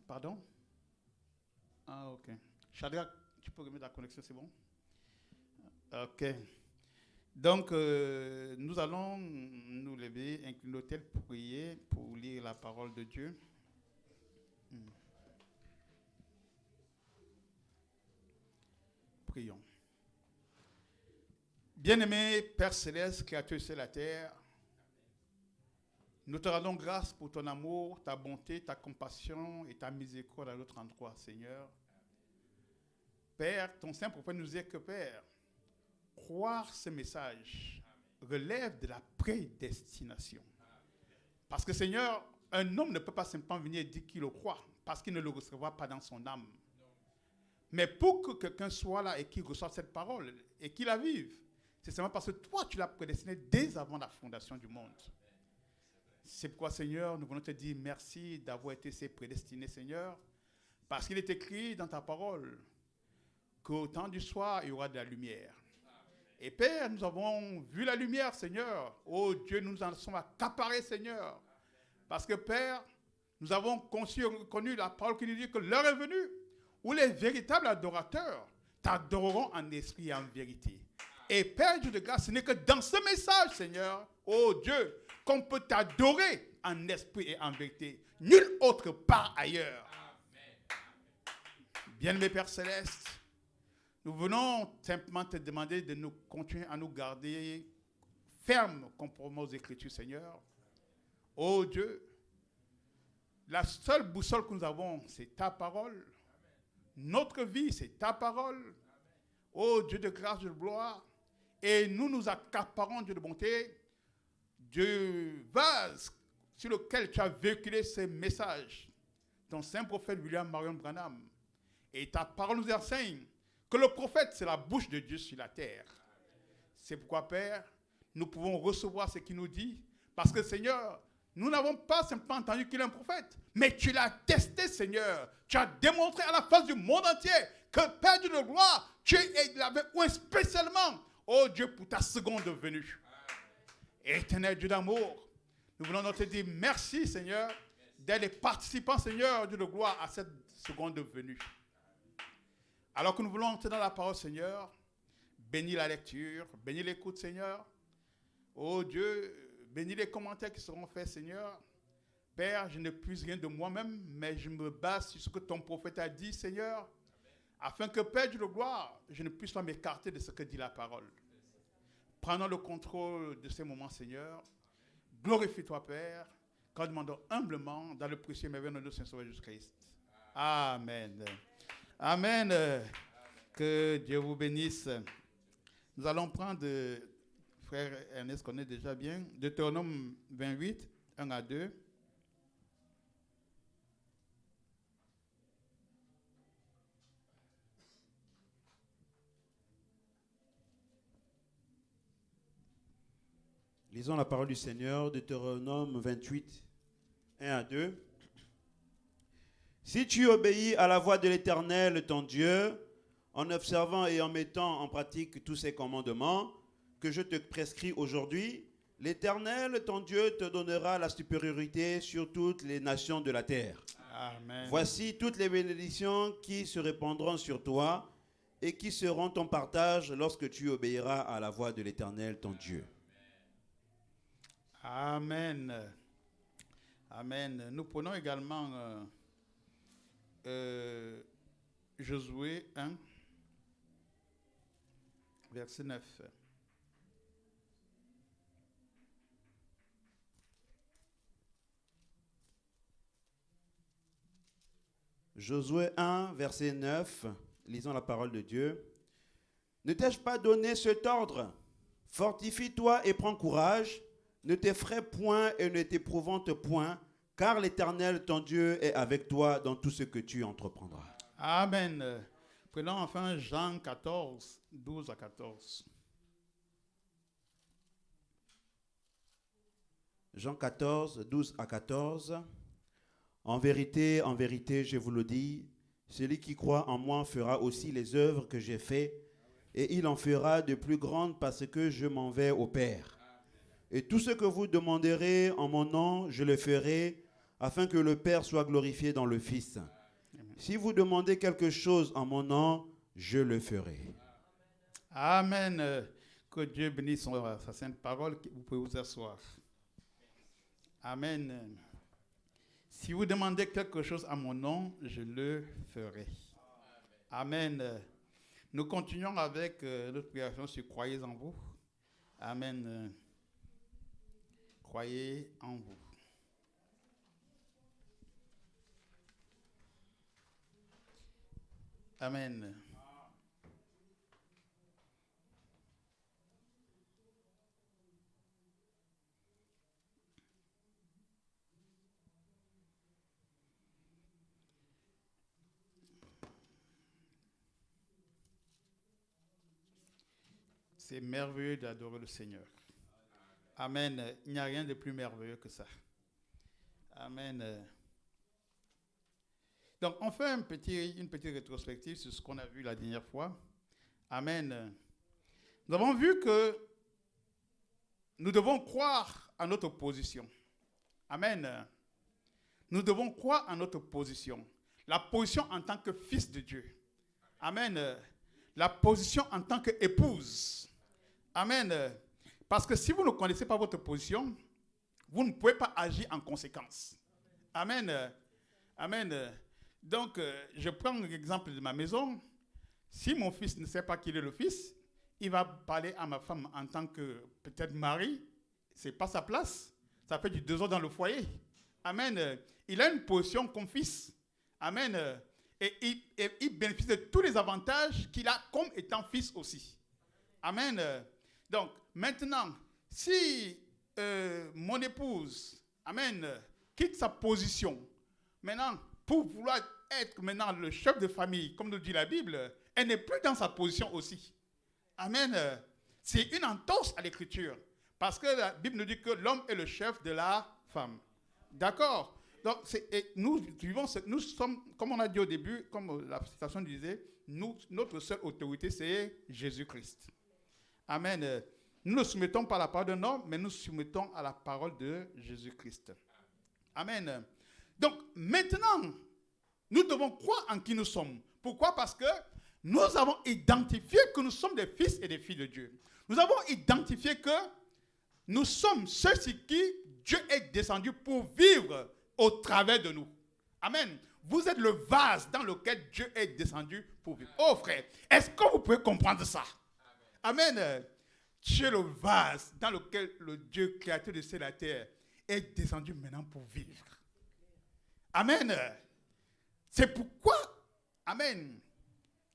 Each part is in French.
Pardon? Ah, ok. Shadrach, tu peux remettre la connexion, c'est bon? Ok. Donc, nous allons nous lever, incliner nos têtes pour prier, pour lire la parole de Dieu. Hmm. Prions. Bien-aimé Père Céleste, Créateur sur la terre, nous te rendons grâce pour ton amour, ta bonté, ta compassion et ta miséricorde à notre endroit, Seigneur. Père, ton saint prophète nous dit que, Père, croire ce message relève de la prédestination. Parce que, Seigneur, un homme ne peut pas simplement venir dire qu'il le croit, parce qu'il ne le recevra pas dans son âme. Mais pour que quelqu'un soit là et qu'il reçoive cette parole et qu'il la vive, c'est seulement parce que toi, tu l'as prédestiné dès avant la fondation du monde. C'est pourquoi, Seigneur, nous voulons te dire merci d'avoir été ces prédestinés, Seigneur, parce qu'il est écrit dans ta parole qu'au temps du soir, il y aura de la lumière. Et Père, nous avons vu la lumière, Seigneur. Oh Dieu, nous en sommes accaparés, Seigneur. Parce que, Père, nous avons connu la parole qui nous dit que l'heure est venue où les véritables adorateurs t'adoreront en esprit et en vérité. Et Père Dieu de grâce, ce n'est que dans ce message, Seigneur, oh Dieu, qu'on peut t'adorer en esprit et en vérité. Nulle autre part ailleurs. Bien-aimé Père Céleste, nous venons simplement te demander de nous continuer à nous garder fermes conformément aux Écritures, Seigneur. Oh Dieu, la seule boussole que nous avons, c'est ta parole. Notre vie, c'est ta parole. Oh Dieu de grâce, de gloire. Et nous nous accaparons, Dieu de bonté, du vase sur lequel tu as véhiculé ces messages. Ton saint prophète William Marion Branham. Et ta parole nous enseigne que le prophète, c'est la bouche de Dieu sur la terre. C'est pourquoi, Père, nous pouvons recevoir ce qu'il nous dit. Parce que, Seigneur, nous n'avons pas simplement entendu qu'il est un prophète, mais tu l'as testé, Seigneur. Tu as démontré à la face du monde entier que, Père Dieu de gloire, tu l'avais oint spécialement, oh Dieu, pour ta seconde venue. Éternel Dieu d'amour, nous voulons te dire merci, Seigneur, d'être les participants, Seigneur, Dieu de gloire, à cette seconde venue. Alors que nous voulons entrer dans la parole, Seigneur, bénis la lecture, bénis l'écoute, Seigneur. Oh Dieu, bénis les commentaires qui seront faits, Seigneur. Père, je ne puise rien de moi-même, mais je me base sur ce que ton prophète a dit, Seigneur, afin que, Père Dieu de gloire, je ne puisse pas m'écarter de ce que dit la parole. Prenons le contrôle de ces moments, Seigneur. Glorifie-toi, Père, quand nous demandons humblement dans le précieux merveilleux nom de notre Seigneur Sauveur Jésus-Christ. Amen. Amen. Que Dieu vous bénisse. Nous allons prendre, frère Ernest connaît déjà bien, Deutéronome 28, 1 à 2. Lisons la parole du Seigneur, Deutéronome 28, 1 à 2. Si tu obéis à la voix de l'Éternel, ton Dieu, en observant et en mettant en pratique tous ses commandements que je te prescris aujourd'hui, l'Éternel, ton Dieu, te donnera la supériorité sur toutes les nations de la terre. Amen. Voici toutes les bénédictions qui se répandront sur toi et qui seront ton partage lorsque tu obéiras à la voix de l'Éternel, ton Dieu. Amen. Amen. Nous prenons également Josué 1, verset 9. Josué 1, verset 9, lisons la parole de Dieu. Ne t'ai-je pas donné cet ordre? Fortifie-toi et prends courage, ne t'effraie point et ne t'épouvante point, car l'Éternel, ton Dieu, est avec toi dans tout ce que tu entreprendras. Amen. Prenons enfin Jean 14, 12 à 14. Jean 14, 12 à 14. En vérité, je vous le dis, celui qui croit en moi fera aussi les œuvres que j'ai faites, et il en fera de plus grandes parce que je m'en vais au Père. Et tout ce que vous demanderez en mon nom, je le ferai, afin que le Père soit glorifié dans le Fils. Si vous demandez quelque chose en mon nom, je le ferai. Amen. Que Dieu bénisse sa sainte parole. Vous pouvez vous asseoir. Amen. Si vous demandez quelque chose à mon nom, je le ferai. Amen. Nous continuons avec notre prière sur croyez en vous. Amen. Croyez en vous. Amen. C'est merveilleux d'adorer le Seigneur. Amen. Il n'y a rien de plus merveilleux que ça. Amen. Donc, on fait une petite rétrospective sur ce qu'on a vu la dernière fois. Amen. Nous avons vu que nous devons croire à notre position. Amen. Nous devons croire à notre position. La position en tant que fils de Dieu. Amen. La position en tant qu'épouse. Amen. Parce que si vous ne connaissez pas votre position, vous ne pouvez pas agir en conséquence. Amen. Amen. Donc, je prends l'exemple de ma maison. Si mon fils ne sait pas qu'il est le fils, il va parler à ma femme en tant que peut-être mari. Ce n'est pas sa place. Ça fait du 2 ans dans le foyer. Amen. Il a une position comme fils. Amen. Et il bénéficie de tous les avantages qu'il a comme étant fils aussi. Amen. Donc, maintenant, si mon épouse, amen, quitte sa position, maintenant, pour vouloir être maintenant le chef de famille, comme nous dit la Bible, elle n'est plus dans sa position aussi. Amen. C'est une entorse à l'écriture. Parce que la Bible nous dit que l'homme est le chef de la femme. D'accord? Donc, nous sommes, comme on a dit au début, comme la citation disait, notre seule autorité, c'est Jésus-Christ. Amen. Nous ne soumettons pas à la parole d'un homme, mais nous soumettons à la parole de Jésus-Christ. Amen. Donc, maintenant, nous devons croire en qui nous sommes. Pourquoi? Parce que nous avons identifié que nous sommes des fils et des filles de Dieu. Nous avons identifié que nous sommes ceux sur qui Dieu est descendu pour vivre au travers de nous. Amen. Vous êtes le vase dans lequel Dieu est descendu pour vivre. Oh frère, est-ce que vous pouvez comprendre ça? Amen. Tu es le vase dans lequel le Dieu créateur de ciel et de la terre est descendu maintenant pour vivre. Amen. C'est pourquoi, amen,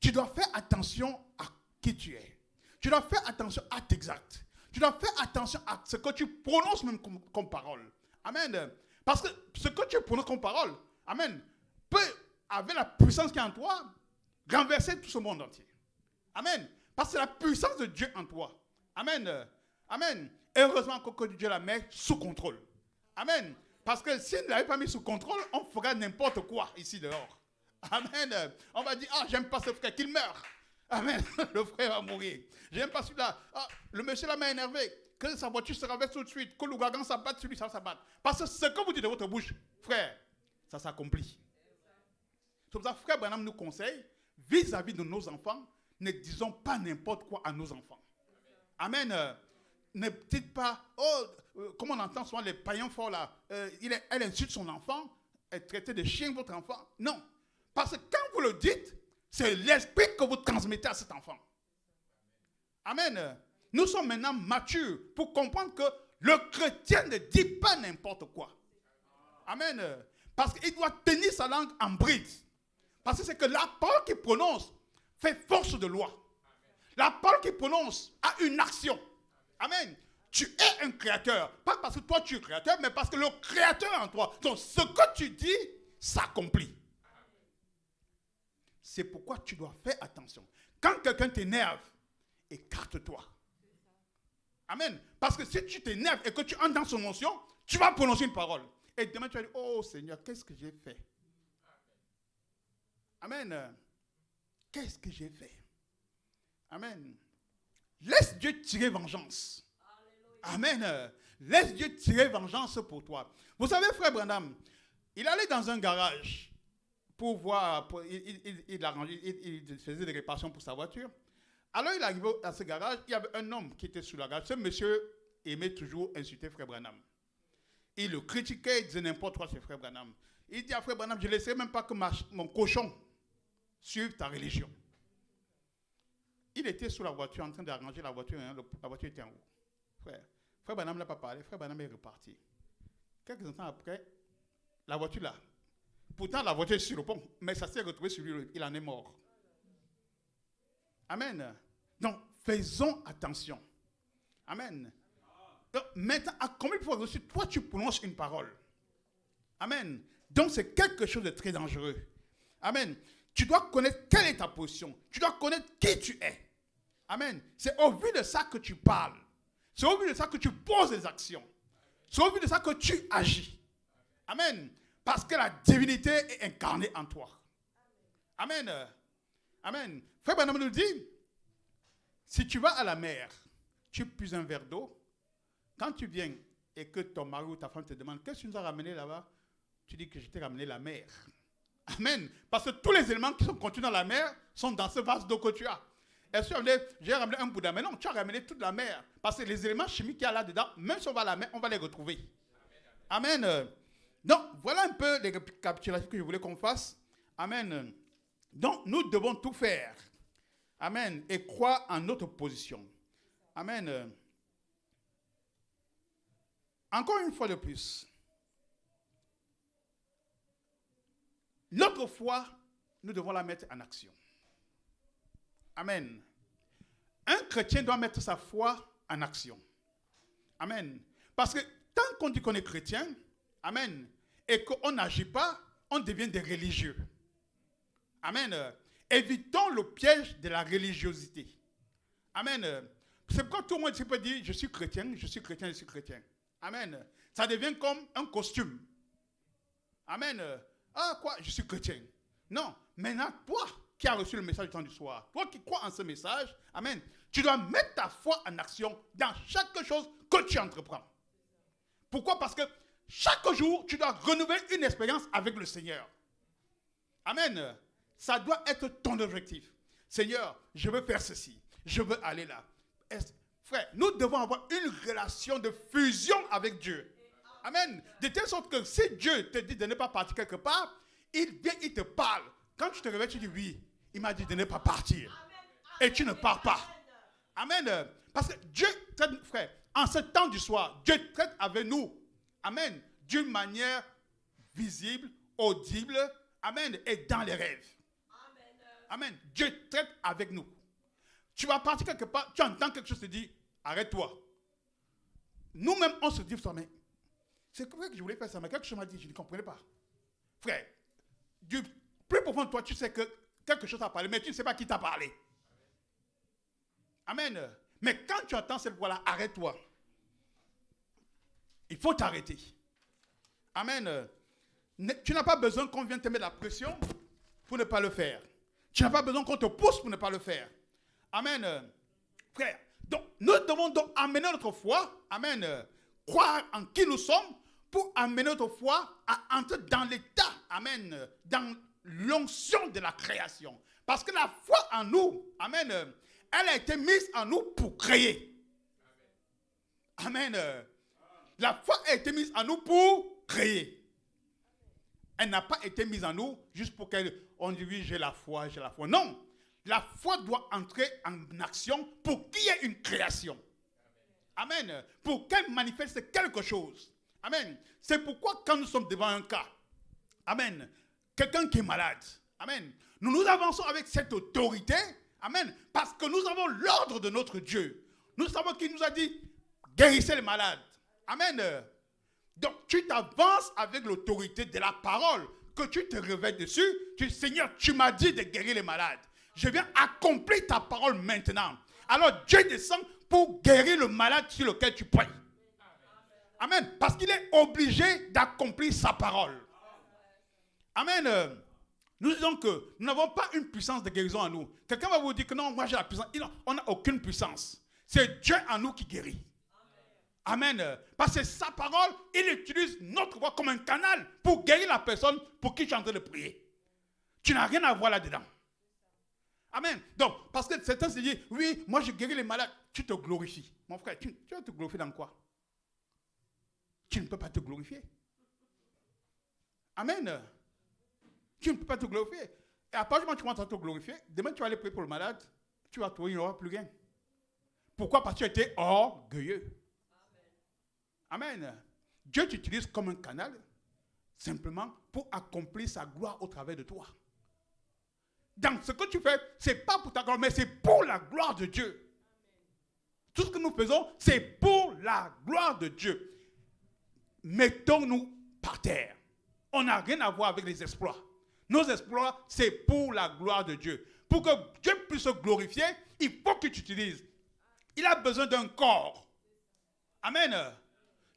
tu dois faire attention à qui tu es. Tu dois faire attention à tes actes. Tu dois faire attention à ce que tu prononces même comme parole. Amen. Parce que ce que tu prononces comme parole, amen, peut, avec la puissance qui est en toi, renverser tout ce monde entier. Amen. Parce que c'est la puissance de Dieu en toi. Amen. Amen. Et heureusement que Dieu la met sous contrôle. Amen. Parce que s'il ne l'avait pas mis sous contrôle, on fera n'importe quoi ici dehors. Amen. On va dire, j'aime pas ce frère, qu'il meure. Amen. Le frère va mourir. J'aime pas celui-là. Le monsieur là m'a énervé. Que sa voiture se renverse tout de suite. Que l'ouragan s'abatte sur lui, ça s'abatte. Parce que ce que vous dites de votre bouche, frère, ça s'accomplit. C'est pour ça que frère Branham nous conseille, vis-à-vis de nos enfants, ne disons pas n'importe quoi à nos enfants. Amen. Ne dites pas, comme on entend souvent les païens forts là, elle insulte son enfant, elle traite de chien votre enfant. Non. Parce que quand vous le dites, c'est l'esprit que vous transmettez à cet enfant. Amen. Nous sommes maintenant matures pour comprendre que le chrétien ne dit pas n'importe quoi. Amen. Parce qu'il doit tenir sa langue en bride. Parce que c'est que la parole qu'il prononce fait force de loi. La parole qu'il prononce a une action. Amen. Tu es un créateur. Pas parce que toi tu es créateur, mais parce que le créateur est en toi. Donc ce que tu dis s'accomplit. C'est pourquoi tu dois faire attention. Quand quelqu'un t'énerve, écarte-toi. Amen. Parce que si tu t'énerves et que tu entres dans son notion, tu vas prononcer une parole. Et demain tu vas dire, oh Seigneur, qu'est-ce que j'ai fait? Amen. Qu'est-ce que j'ai fait? Amen. Laisse Dieu tirer vengeance. Amen. Laisse Dieu tirer vengeance pour toi. Vous savez, frère Branham, il allait dans un garage pour voir, il faisait des réparations pour sa voiture. Alors il est arrivé à ce garage, il y avait un homme qui était sous la garage. Ce monsieur aimait toujours insulter Frère Branham. Il le critiquait, il disait n'importe quoi sur Frère Branham. Il dit à Frère Branham, je ne laisserai même pas que mon cochon suive ta religion. Il était sous la voiture en train d'arranger la voiture, hein, la voiture était en haut. Frère Branham n'a pas parlé, Frère Branham est reparti. Quelques instants après, la voiture là. Pourtant, la voiture est sur le pont, mais ça s'est retrouvé sur lui, il en est mort. Amen. Donc, faisons attention. Amen. Donc, maintenant, à combien de fois aussi, toi, tu prononces une parole? Amen. Donc, c'est quelque chose de très dangereux. Amen. Tu dois connaître quelle est ta position. Tu dois connaître qui tu es. Amen. C'est au vu de ça que tu parles. C'est au vu de ça que tu poses des actions. C'est au vu de ça que tu agis. Amen. Parce que la divinité est incarnée en toi. Amen. Amen. Frère Branham nous dit, si tu vas à la mer, tu puises un verre d'eau. Quand tu viens et que ton mari ou ta femme te demande, qu'est-ce que tu nous as ramené là-bas? Tu dis que je t'ai ramené la mer. Amen. Parce que tous les éléments qui sont contenus dans la mer sont dans ce vase d'eau que tu as. Est-ce que j'ai ramené un Bouddha? Mais non, tu as ramené toute la mer. Parce que les éléments chimiques qu'il y a là-dedans, même si on va à la mer, on va les retrouver. Amen. Donc, voilà un peu les récapitulations que je voulais qu'on fasse. Amen. Donc, nous devons tout faire. Amen. Et croire en notre position. Amen. Encore une fois de plus. Notre foi, nous devons la mettre en action. Amen. Un chrétien doit mettre sa foi en action. Amen. Parce que tant qu'on dit qu'on est chrétien, amen, et qu'on n'agit pas, on devient des religieux. Amen. Évitons le piège de la religiosité. Amen. C'est pourquoi tout le monde peut dire, je suis chrétien, je suis chrétien, je suis chrétien. Amen. Ça devient comme un costume. Amen. Ah quoi, je suis chrétien. Non, maintenant, toi qui as reçu le message du temps du soir, toi qui crois en ce message, amen, tu dois mettre ta foi en action dans chaque chose que tu entreprends. Pourquoi? Parce que chaque jour, tu dois renouveler une expérience avec le Seigneur. Amen. Ça doit être ton objectif. Seigneur, je veux faire ceci. Je veux aller là. Frère, nous devons avoir une relation de fusion avec Dieu. Amen. De telle sorte que si Dieu te dit de ne pas partir quelque part, il vient, il te parle. Quand tu te réveilles, tu dis oui. Il m'a dit de ne pas partir. Et tu ne pars pas. Amen. Parce que Dieu traite, frère, en ce temps du soir, Dieu traite avec nous. Amen. D'une manière visible, audible. Amen. Et dans les rêves. Amen. Dieu traite avec nous. Tu vas partir quelque part, tu entends quelque chose, tu te dis, arrête-toi. Nous-mêmes, on se dit, mais c'est vrai que je voulais faire ça, mais quelque chose m'a dit, je ne comprenais pas. Frère, du plus profond de toi, tu sais que quelque chose t'a parlé, mais tu ne sais pas qui t'a parlé. Amen. Mais quand tu entends cette voix-là, arrête-toi. Il faut t'arrêter. Amen. Tu n'as pas besoin qu'on vienne te mettre la pression pour ne pas le faire. Tu n'as pas besoin qu'on te pousse pour ne pas le faire. Amen. Frère, donc nous devons donc amener notre foi, amen, croire en qui nous sommes pour amener notre foi à entrer dans l'état, amen, dans l'onction de la création. Parce que la foi en nous, amen, elle a été mise en nous pour créer. Amen. La foi a été mise en nous pour créer. Elle n'a pas été mise en nous juste pour qu'on dise oui, j'ai la foi, j'ai la foi. Non. La foi doit entrer en action pour qu'il y ait une création. Amen. Pour qu'elle manifeste quelque chose. Amen. C'est pourquoi quand nous sommes devant un cas, amen, quelqu'un qui est malade, amen, nous avançons avec cette autorité, amen, parce que nous avons l'ordre de notre Dieu. Nous savons qu'il nous a dit, guérissez les malades. Amen. Donc tu t'avances avec l'autorité de la parole, que tu te réveilles dessus, tu dis, Seigneur, tu m'as dit de guérir les malades. Je viens accomplir ta parole maintenant. Alors Dieu descend pour guérir le malade sur lequel tu pries. Amen. Parce qu'il est obligé d'accomplir sa parole. Amen. Nous disons que nous n'avons pas une puissance de guérison en nous. Quelqu'un va vous dire que non, moi j'ai la puissance. On n'a aucune puissance. C'est Dieu en nous qui guérit. Amen. Parce que sa parole, il utilise notre voix comme un canal pour guérir la personne pour qui tu es en train de prier. Tu n'as rien à voir là-dedans. Amen. Donc, parce que certains se disent, oui, moi je guéris les malades. Tu te glorifies. Mon frère, tu vas te glorifier dans quoi? Tu ne peux pas te glorifier. Amen. Tu ne peux pas te glorifier. Et à partir du moment où tu commences à te glorifier, demain tu vas aller prier pour le malade, tu vas trouver, il n'y aura plus rien. Pourquoi? Parce que tu étais orgueilleux. Amen. Dieu t'utilise comme un canal, simplement pour accomplir sa gloire au travers de toi. Donc ce que tu fais, ce n'est pas pour ta gloire, mais c'est pour la gloire de Dieu. Tout ce que nous faisons, c'est pour la gloire de Dieu. Mettons-nous par terre. On n'a rien à voir avec les exploits. Nos exploits, c'est pour la gloire de Dieu. Pour que Dieu puisse se glorifier, il faut que tu utilises. Il a besoin d'un corps. Amen.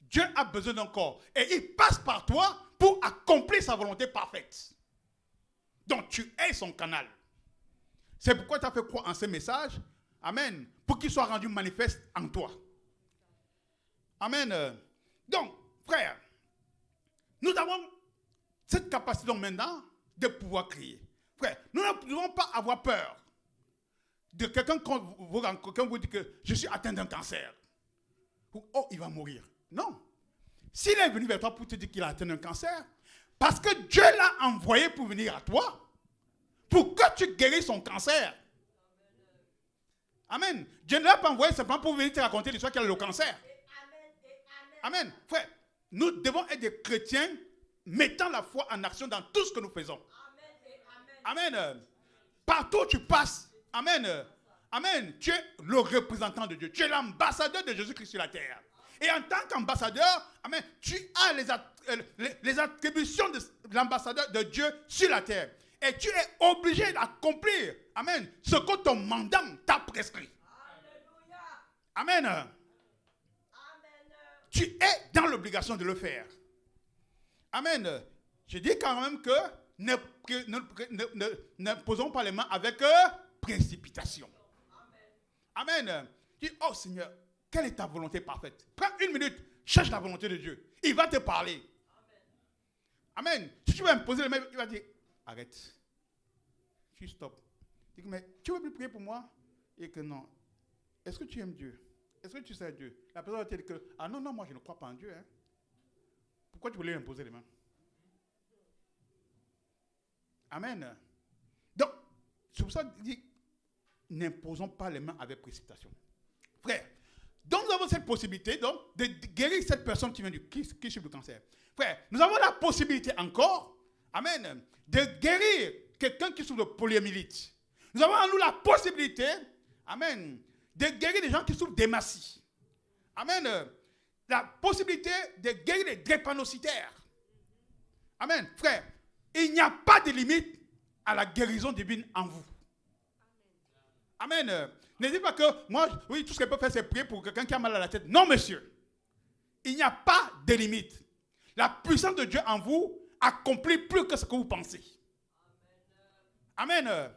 Dieu a besoin d'un corps. Et il passe par toi pour accomplir sa volonté parfaite. Donc tu es son canal. C'est pourquoi tu as fait croire en ce message. Amen. Pour qu'il soit rendu manifeste en toi. Amen. Donc, frère, nous avons cette capacité maintenant de pouvoir crier. Frère, nous ne devons pas avoir peur de quelqu'un quand vous dit que je suis atteint d'un cancer. Oh, il va mourir. Non. S'il est venu vers toi pour te dire qu'il a atteint d'un cancer, parce que Dieu l'a envoyé pour venir à toi, pour que tu guérisses son cancer. Amen. Dieu ne l'a pas envoyé simplement pour venir te raconter l'histoire qu'il a le cancer. Amen. Frère, nous devons être des chrétiens mettant la foi en action dans tout ce que nous faisons. Amen. Partout où tu passes. Amen. Amen. Tu es le représentant de Dieu. Tu es l'ambassadeur de Jésus-Christ sur la terre. Et en tant qu'ambassadeur, amen, tu as les attributions de l'ambassadeur de Dieu sur la terre. Et tu es obligé d'accomplir, amen, ce que ton mandat t'a prescrit. Amen. Amen. Tu es dans l'obligation de le faire. Amen. Je dis quand même que ne posons pas les mains avec précipitation. Amen. Dis, oh Seigneur, quelle est ta volonté parfaite? Prends une minute, cherche la volonté de Dieu. Il va te parler. Amen. Si tu veux imposer les mains, il va dire, arrête. Tu stop. Dis, mais tu veux plus prier pour moi? Et que non. Est-ce que tu aimes Dieu? Est-ce que tu sais Dieu? La personne va te dire que, ah non, moi je ne crois pas en Dieu. Hein. Pourquoi tu voulais imposer les mains? Amen. Donc, c'est pour ça que je dis, n'imposons pas les mains avec précipitation. Frère, donc nous avons cette possibilité donc, de guérir cette personne qui souffre du cancer. Frère, nous avons la possibilité encore, amen, de guérir quelqu'un qui souffre de poliomyélite. Nous avons en nous la possibilité, amen, de guérir des gens qui souffrent d'hématie. Amen. La possibilité de guérir les drépanocytaires. Amen. Frère, il n'y a pas de limite à la guérison divine en vous. Amen. Ne dites pas que moi, oui, tout ce qu'elle peut faire, c'est prier pour quelqu'un qui a mal à la tête. Non, monsieur. Il n'y a pas de limite. La puissance de Dieu en vous accomplit plus que ce que vous pensez. Amen.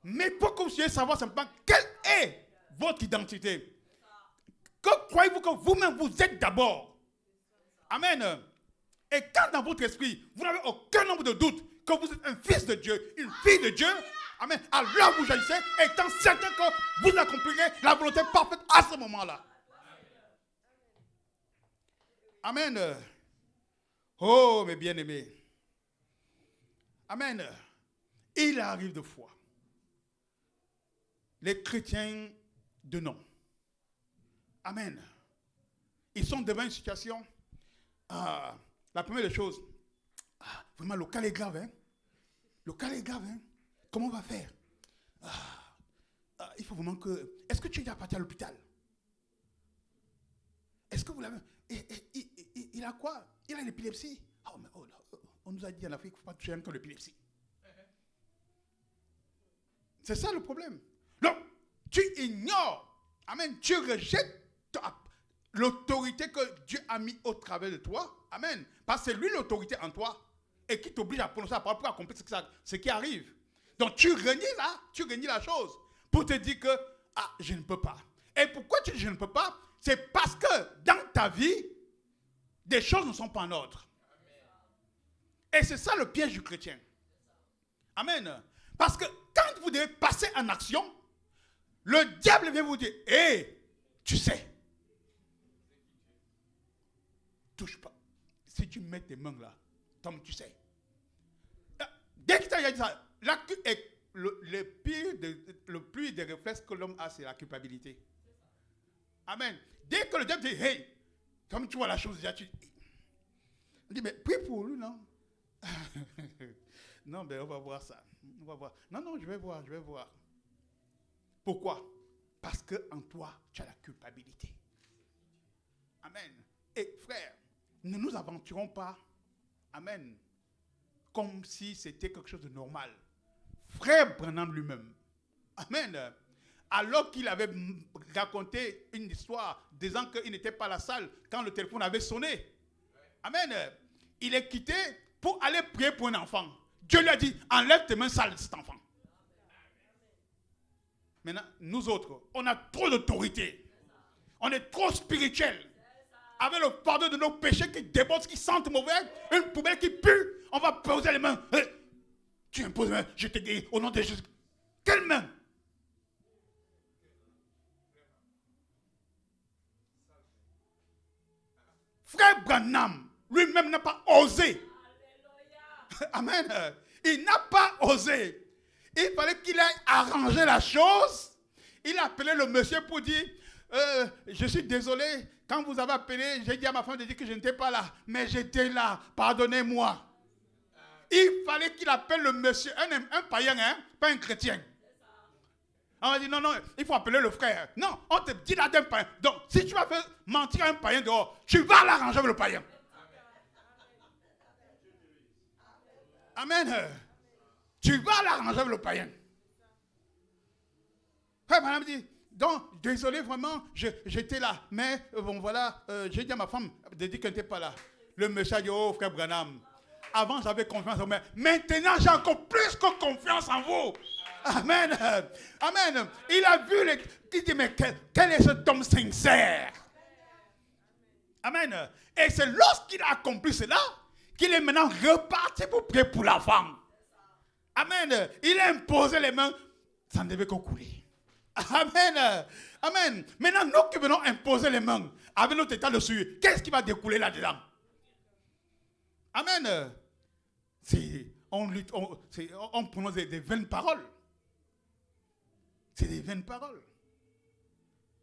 Mais pour que vous puissiez savoir simplement quelle est votre identité. Que croyez-vous que vous-même vous êtes d'abord? Amen. Et quand dans votre esprit, vous n'avez aucun nombre de doutes que vous êtes un fils de Dieu, une fille de Dieu, amen, alors vous agissez, étant certain que vous accomplirez la volonté parfaite à ce moment-là. Amen. Oh, mes bien-aimés. Amen. Il arrive de fois. Les chrétiens de nom. Amen. Ils sont devant une situation. La première des choses. Vraiment, le cas est grave. Hein? Le cas est grave. Hein? Comment on va faire? Il faut vraiment que... Est-ce que tu es déjà parti à l'hôpital? Est-ce que vous l'avez... Il a quoi? Il a l'épilepsie. On nous a dit en Afrique qu'il ne faut pas toucher que l'épilepsie. C'est ça le problème. Donc, tu ignores. Amen. Tu rejettes l'autorité que Dieu a mis au travers de toi. Amen. Parce que c'est lui l'autorité en toi. Et qui t'oblige à prononcer la parole pour accomplir ce qui arrive. Donc tu renies là, tu renies la chose. Pour te dire que, je ne peux pas. Et pourquoi tu dis je ne peux pas? C'est parce que dans ta vie, des choses ne sont pas en ordre. Et c'est ça le piège du chrétien. Amen. Parce que quand vous devez passer en action, le diable vient vous dire, hé, tu sais. Touche pas. Si tu mets tes mains là, Tom, tu sais. Dès qu'il t'a dit ça, le plus des réflexes que l'homme a, c'est la culpabilité. Amen. Dès que le diable dit, hey, comme tu vois la chose déjà, on dit, mais prie pour lui, non? Non, mais on va voir ça. On va voir. Non, je vais voir. Pourquoi? Parce qu'en toi, tu as la culpabilité. Amen. Et frère, ne nous aventurons pas, amen, comme si c'était quelque chose de normal. Frère Branham lui-même, amen, alors qu'il avait raconté une histoire disant qu'il n'était pas à la salle quand le téléphone avait sonné. Amen. Il est quitté pour aller prier pour un enfant. Dieu lui a dit, enlève tes mains sales de cet enfant. Maintenant, nous autres, on a trop d'autorité. On est trop spirituels. Avec le pardon de nos péchés qui débordent, qui sentent mauvais, une poubelle qui pue, on va poser les mains. Hey, tu imposes les mains, je te guéris au nom de Jésus. Quelle main? Frère Branham, lui-même n'a pas osé. Amen. Il n'a pas osé. Il fallait qu'il aille arranger la chose. Il a appelé le monsieur pour dire, je suis désolé, quand vous avez appelé, j'ai dit à ma femme de dire que je n'étais pas là, mais j'étais là, pardonnez-moi. Il fallait qu'il appelle le monsieur, un païen, hein, pas un chrétien. On a dit non, il faut appeler le frère. Non, on te dit là d'un païen. Donc, si tu vas faire mentir à un païen dehors, tu vas l'arranger avec le païen. Amen. Tu vas l'arranger avec le païen. Frère, madame dit, donc, désolé vraiment, j'étais là. Mais bon, voilà, j'ai dit à ma femme de dire qu'elle n'était pas là. Le monsieur a dit, oh frère Branham, avant j'avais confiance en moi. Maintenant, j'ai encore plus que confiance en vous. Amen. Amen. Il a vu, il dit, mais quel est cet homme sincère? Amen. Et c'est lorsqu'il a accompli cela qu'il est maintenant reparti pour prier pour la femme. Amen. Il a imposé les mains, ça ne devait qu'en couler. Amen. Amen. Maintenant, nous qui venons imposer les mains avec notre état de suie, qu'est-ce qui va découler là-dedans? Amen. On prononce des vaines paroles. C'est des vaines paroles.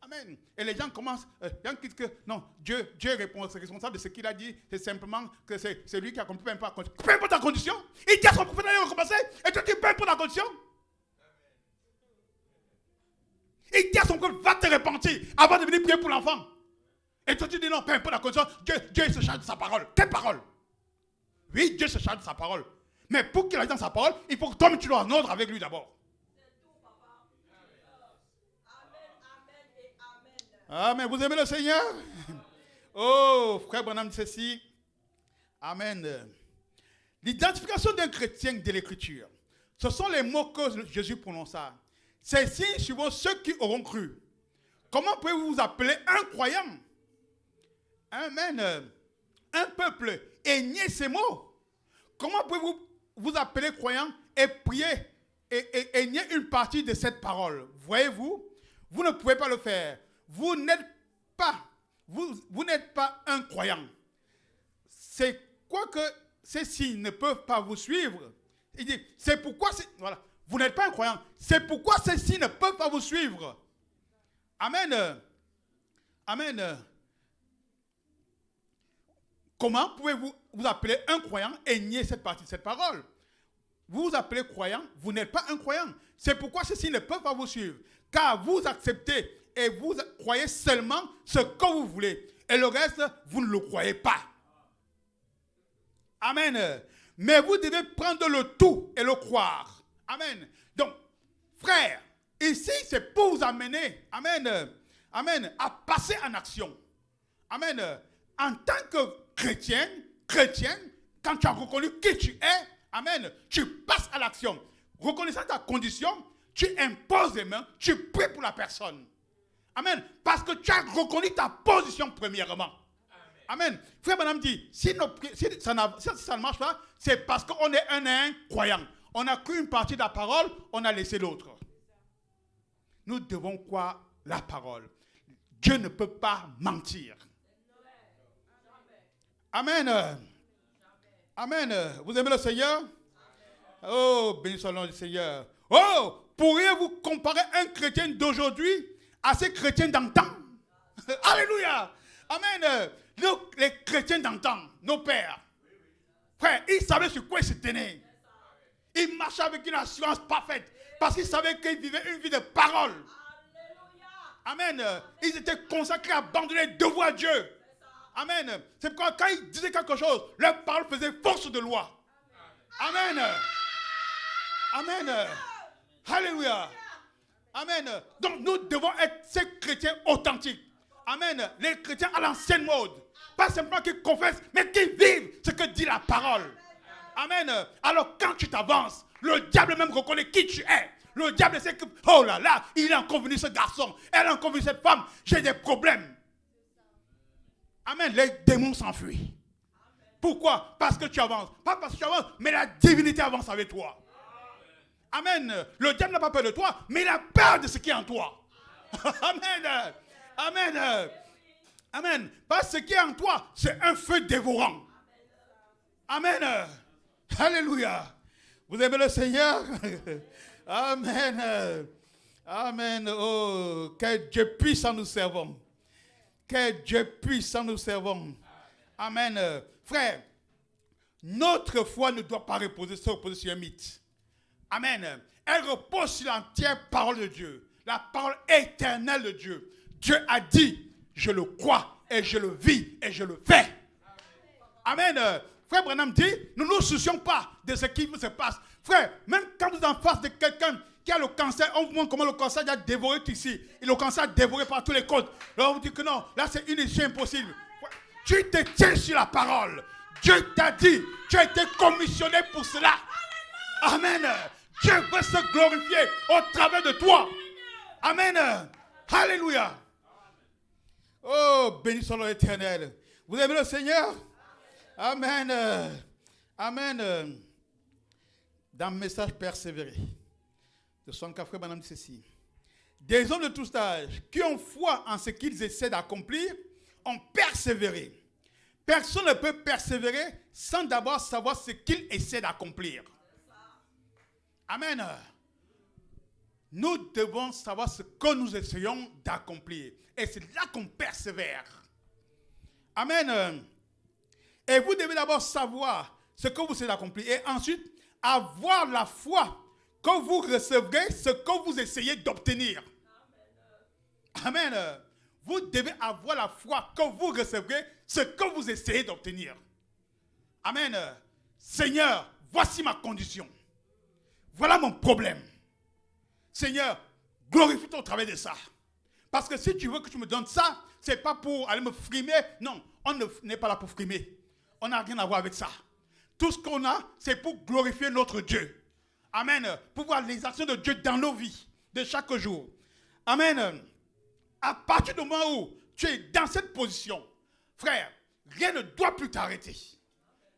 Amen. Et les gens commencent, que non, Dieu est responsable de ce qu'il a dit, c'est simplement que c'est lui qui a accompli, peu importe ta condition. Il dit à son prophète d'aller recommencer, et toi tu peu importe ta condition. Il dit à son prophète, va te repentir avant de venir prier pour l'enfant. Et toi tu dis non, peu importe la condition, Dieu se charge de sa parole. Quelle parole? Oui, Dieu se charge de sa parole. Mais pour qu'il aille dans sa parole, il faut que toi tu dois en ordre avec lui d'abord. Amen. Vous aimez le Seigneur? Oh, frère Branham dit ceci. Amen. L'identification d'un chrétien de l'Écriture. Ce sont les mots que Jésus prononça. C'est signes suivant ceux qui auront cru. Comment pouvez-vous vous appeler un croyant? Amen. Un peuple et nier ces mots. Comment pouvez-vous vous appeler croyant et prier et nier une partie de cette parole? Voyez-vous, vous ne pouvez pas le faire. Vous n'êtes pas un croyant. C'est quoi que ces signes ne peuvent pas vous suivre? Il dit, c'est pourquoi, voilà, vous n'êtes pas un croyant. C'est pourquoi ces signes ne peuvent pas vous suivre. Amen. Amen. Comment pouvez-vous vous appeler un croyant et nier cette partie de cette parole? Vous vous appelez croyant, vous n'êtes pas un croyant. C'est pourquoi ces signes ne peuvent pas vous suivre. Car vous acceptez et vous croyez seulement ce que vous voulez. Et le reste, vous ne le croyez pas. Amen. Mais vous devez prendre le tout et le croire. Amen. Donc, frère, ici, c'est pour vous amener, amen, amen, à passer en action. Amen. En tant que chrétienne, quand tu as reconnu qui tu es, amen, tu passes à l'action. Reconnaissant ta condition, tu imposes les mains, tu pries pour la personne. Amen. Parce que tu as reconnu ta position premièrement. Amen. Frère Madame dit, si ça ne marche pas, c'est parce qu'on est un incroyant. On a cru une partie de la parole, on a laissé l'autre. Nous devons croire la parole. Dieu ne peut pas mentir. Amen. Amen. Vous aimez le Seigneur? Oh, béni soit le nom du Seigneur. Oh, pourriez-vous comparer un chrétien d'aujourd'hui à ces chrétiens d'antan? Alléluia. Amen. Les chrétiens d'antan, nos pères, frère, ils savaient sur quoi ils se tenaient. Ils marchaient avec une assurance parfaite parce qu'ils savaient qu'ils vivaient une vie de parole. Amen. Ils étaient consacrés à abandonner le devoir à Dieu. Amen. C'est pourquoi quand ils disaient quelque chose, leur parole faisait force de loi. Amen. Amen. Alléluia. Amen. Donc nous devons être ces chrétiens authentiques. Amen. Les chrétiens à l'ancienne mode. Pas simplement qui confessent, mais qui vivent ce que dit la parole. Amen. Alors quand tu t'avances, le diable même reconnaît qui tu es. Le diable sait que, oh là là, il a encore venu ce garçon, elle a encore venu cette femme, j'ai des problèmes. Amen. Les démons s'enfuient. Pourquoi? Parce que tu avances. Pas parce que tu avances, mais la divinité avance avec toi. Amen. Le diable n'a pas peur de toi, mais il a peur de ce qui est en toi. Amen. Amen. Amen. Parce que ce qui est en toi, c'est un feu dévorant. Amen. Alléluia. Vous aimez le Seigneur? Amen. Amen. Oh, quel Dieu puissant nous servons. Quel Dieu puissant nous servons. Amen. Frère, notre foi ne doit pas reposer sur un mythe. Amen. Elle repose sur l'entière parole de Dieu. La parole éternelle de Dieu. Dieu a dit, je le crois et je le vis et je le fais. Amen. Frère Branham dit, ne nous soucions pas de ce qui se passe. Frère, même quand vous êtes en face de quelqu'un qui a le cancer, on vous montre comment le cancer a dévoré ici. Et le cancer a dévoré par tous les côtes. Alors on vous dit que non, là c'est une issue impossible. Tu te tiens sur la parole. Dieu t'a dit, tu as été commissionné pour cela. Amen. Dieu veut se glorifier au travers de toi. Amen. Alléluia. Oh, béni soit l'Éternel. Vous aimez le Seigneur? Amen. Amen. Dans le message persévérer, de son café, madame dit ceci. Des hommes de tout âge qui ont foi en ce qu'ils essaient d'accomplir ont persévéré. Personne ne peut persévérer sans d'abord savoir ce qu'il essaie d'accomplir. Amen. Nous devons savoir ce que nous essayons d'accomplir. Et c'est là qu'on persévère. Amen. Et vous devez d'abord savoir ce que vous essayez d'accomplir. Et ensuite, avoir la foi que vous recevrez ce que vous essayez d'obtenir. Amen. Vous devez avoir la foi que vous recevrez ce que vous essayez d'obtenir. Amen. Seigneur, voici ma condition. Voilà mon problème. Seigneur, glorifie-toi au travers de ça. Parce que si tu veux que tu me donnes ça, ce n'est pas pour aller me frimer. Non, on n'est pas là pour frimer. On n'a rien à voir avec ça. Tout ce qu'on a, c'est pour glorifier notre Dieu. Amen. Pour voir les actions de Dieu dans nos vies de chaque jour. Amen. À partir du moment où tu es dans cette position, frère, rien ne doit plus t'arrêter.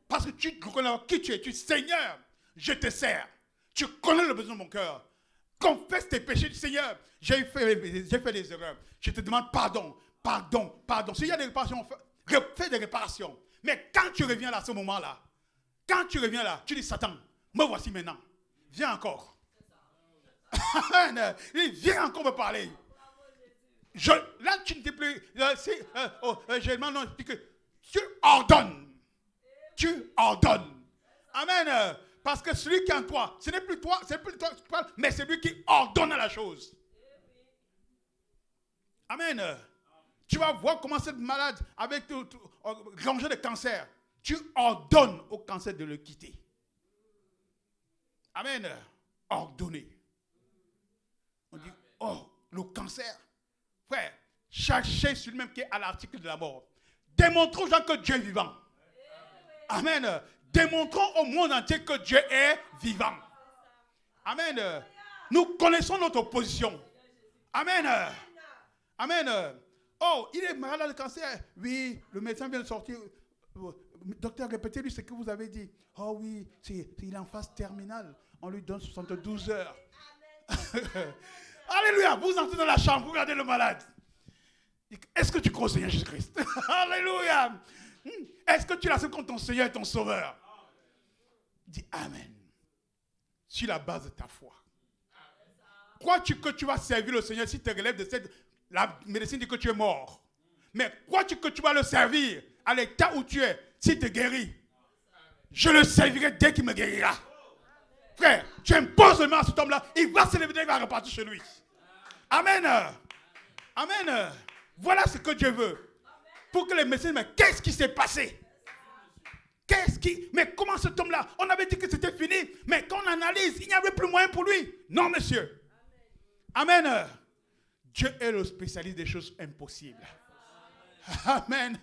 Parce que tu connais qui tu es. Tu dis, Seigneur, je te sers. Tu connais le besoin de mon cœur. Confesse tes péchés. Dis, Seigneur, j'ai fait des erreurs. Je te demande pardon. Pardon. S'il y a des réparations, fais des réparations. Mais quand tu reviens là, à ce moment-là, tu dis, Satan, me voici maintenant. Viens encore. Viens encore me parler. Là, tu ne dis plus. Je demande, non, je dis que tu ordonnes. Tu ordonnes. Amen. Parce que celui qui est en toi, ce n'est plus toi qui parles, mais c'est lui qui ordonne la chose. Amen. Tu vas voir comment cette malade, avec rangé de cancer, tu ordonnes au cancer de le quitter. Amen. Ordonner. On dit, oh, le cancer. Frère, cherchez celui-même qui est à l'article de la mort. Démontrons aux gens que Dieu est vivant. Amen. Démontrons au monde entier que Dieu est vivant. Amen. Nous connaissons notre position. Amen. Amen. Oh, il est malade de cancer. Oui, le médecin vient de sortir. Docteur, répétez-lui ce que vous avez dit. Oh oui, il est en phase terminale. on lui donne 72 heures. Alléluia. Vous entrez dans la chambre, vous regardez le malade. Est-ce que tu crois au Seigneur Jésus-Christ? Alléluia. Est-ce que tu l'acceptes comme ton Seigneur et ton Sauveur? Dis Amen. Sur la base de ta foi. Crois-tu que tu vas servir le Seigneur si tu te relèves de cette... La médecine dit que tu es mort. Mais crois-tu que tu vas le servir à l'état où tu es s'il te guérit? Je le servirai dès qu'il me guérira. Frère, tu imposes le main à cet homme-là, il va se lever, il va repartir chez lui. Amen. Amen. Voilà ce que Dieu veut. Pour que les médecins disent, mais qu'est-ce qui s'est passé? Mais comment cet homme-là? On avait dit que c'était fini, mais quand on analyse, il n'y avait plus moyen pour lui. Non, monsieur. Amen. Dieu est le spécialiste des choses impossibles. Amen.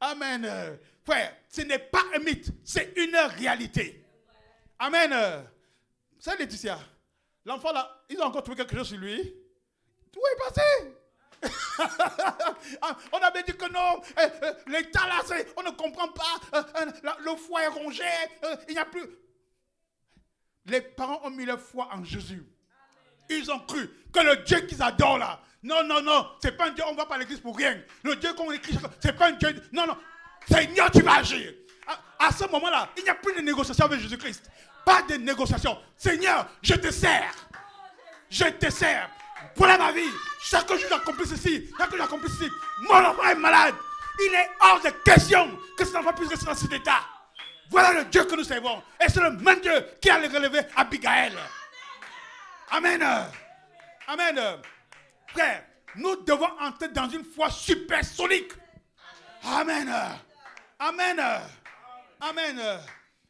Amen. Frère, ce n'est pas un mythe, c'est une réalité. Amen. C'est Laetitia. L'enfant là, ils ont encore trouvé quelque chose sur lui. Tout est passé. On avait dit que non, l'état là, on ne comprend pas, le foie est rongé, il n'y a plus. Les parents ont mis leur foi en Jésus. Ils ont cru que le Dieu qu'ils adorent là, non, c'est pas un Dieu, on ne va pas à l'église pour rien. Le Dieu qu'on écrit, c'est pas un Dieu, non, Seigneur, tu vas agir. À ce moment-là, il n'y a plus de négociation avec Jésus-Christ. Pas de négociation. Seigneur, je te sers. Je te sers. Voilà ma vie. Chaque jour j'accomplis ceci. Chaque jour j'accomplis ceci. Mon enfant est malade. Il est hors de question que cet enfant puisse rester dans cet état. Voilà le Dieu que nous servons. Et c'est le même Dieu qui a relevé Abigail. Amen. Amen. Frère, nous devons entrer dans une foi supersonique. Amen. Amen. Amen.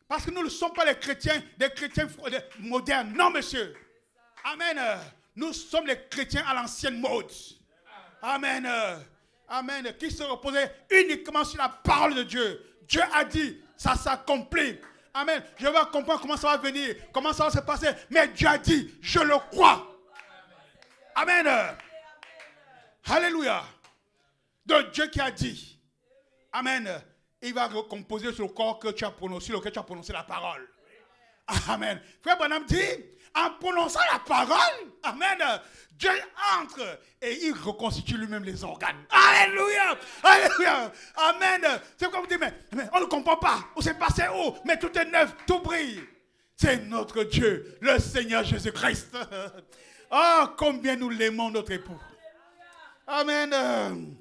Parce que nous ne sommes pas des chrétiens modernes. Non, monsieur. Amen. Nous sommes les chrétiens à l'ancienne mode. Amen. Amen. Qui se reposaient uniquement sur la parole de Dieu. Dieu a dit, ça s'accomplit. Amen. Je vais comprendre comment ça va venir, comment ça va se passer. Mais Dieu a dit, je le crois. Amen. Alléluia. De Dieu qui a dit, amen, il va recomposer sur le corps que tu as prononcé, sur lequel tu as prononcé la parole. Amen. Frère Branham dit, en prononçant la parole, amen, Dieu entre et il reconstitue lui-même les organes. Alléluia. Alléluia. Amen. C'est quoi vous dites, mais on ne comprend pas. Où c'est passé où? Mais tout est neuf, tout brille. C'est notre Dieu, le Seigneur Jésus-Christ. Oh, combien nous l'aimons, notre époux. Amen.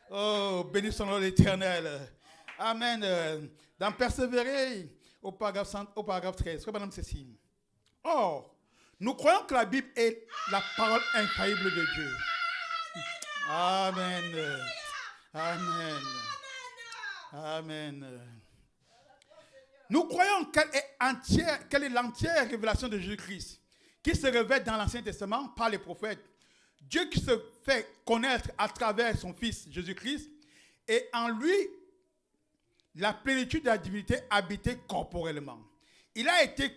Oh, béni son nom l'Éternel. Amen. Dans Persévérer, au paragraphe 13, c'est madame Cécile. Or, nous croyons que la Bible est la parole infaillible de Dieu. Amen. Amen. Amen. Nous croyons qu'elle est l'entière révélation de Jésus-Christ, qui se révèle dans l'Ancien Testament par les prophètes. Dieu qui se fait connaître à travers son Fils Jésus-Christ, et en lui, la plénitude de la divinité habitait corporellement. Il a été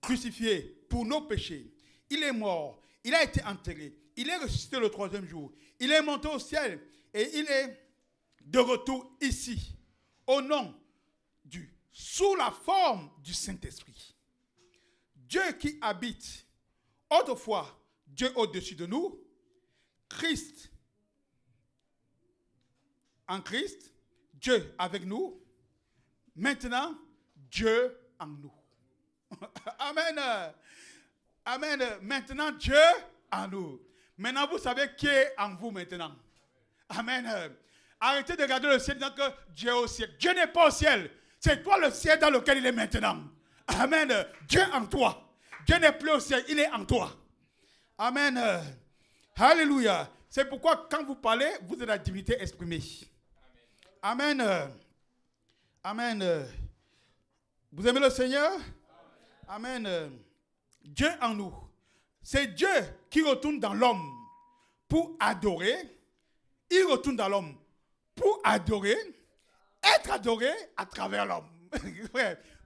crucifié pour nos péchés. Il est mort. Il a été enterré. Il est ressuscité le troisième jour. Il est monté au ciel et il est de retour ici, au nom sous la forme du Saint-Esprit. Dieu qui habite, autrefois Dieu au-dessus de nous, Christ, en Christ, Dieu avec nous, maintenant Dieu en nous. Amen. Amen. Maintenant Dieu en nous. Maintenant vous savez qui est en vous maintenant. Amen. Arrêtez de regarder le ciel disant que Dieu est au ciel. Dieu n'est pas au ciel. C'est toi le ciel dans lequel il est maintenant. Amen. Dieu en toi. Dieu n'est plus au ciel, il est en toi. Amen. Alléluia. C'est pourquoi quand vous parlez, vous êtes la divinité exprimée. Amen. Amen. Vous aimez le Seigneur? Amen. Dieu en nous. C'est Dieu qui retourne dans l'homme pour adorer. Il retourne dans l'homme pour adorer, être adoré à travers l'homme.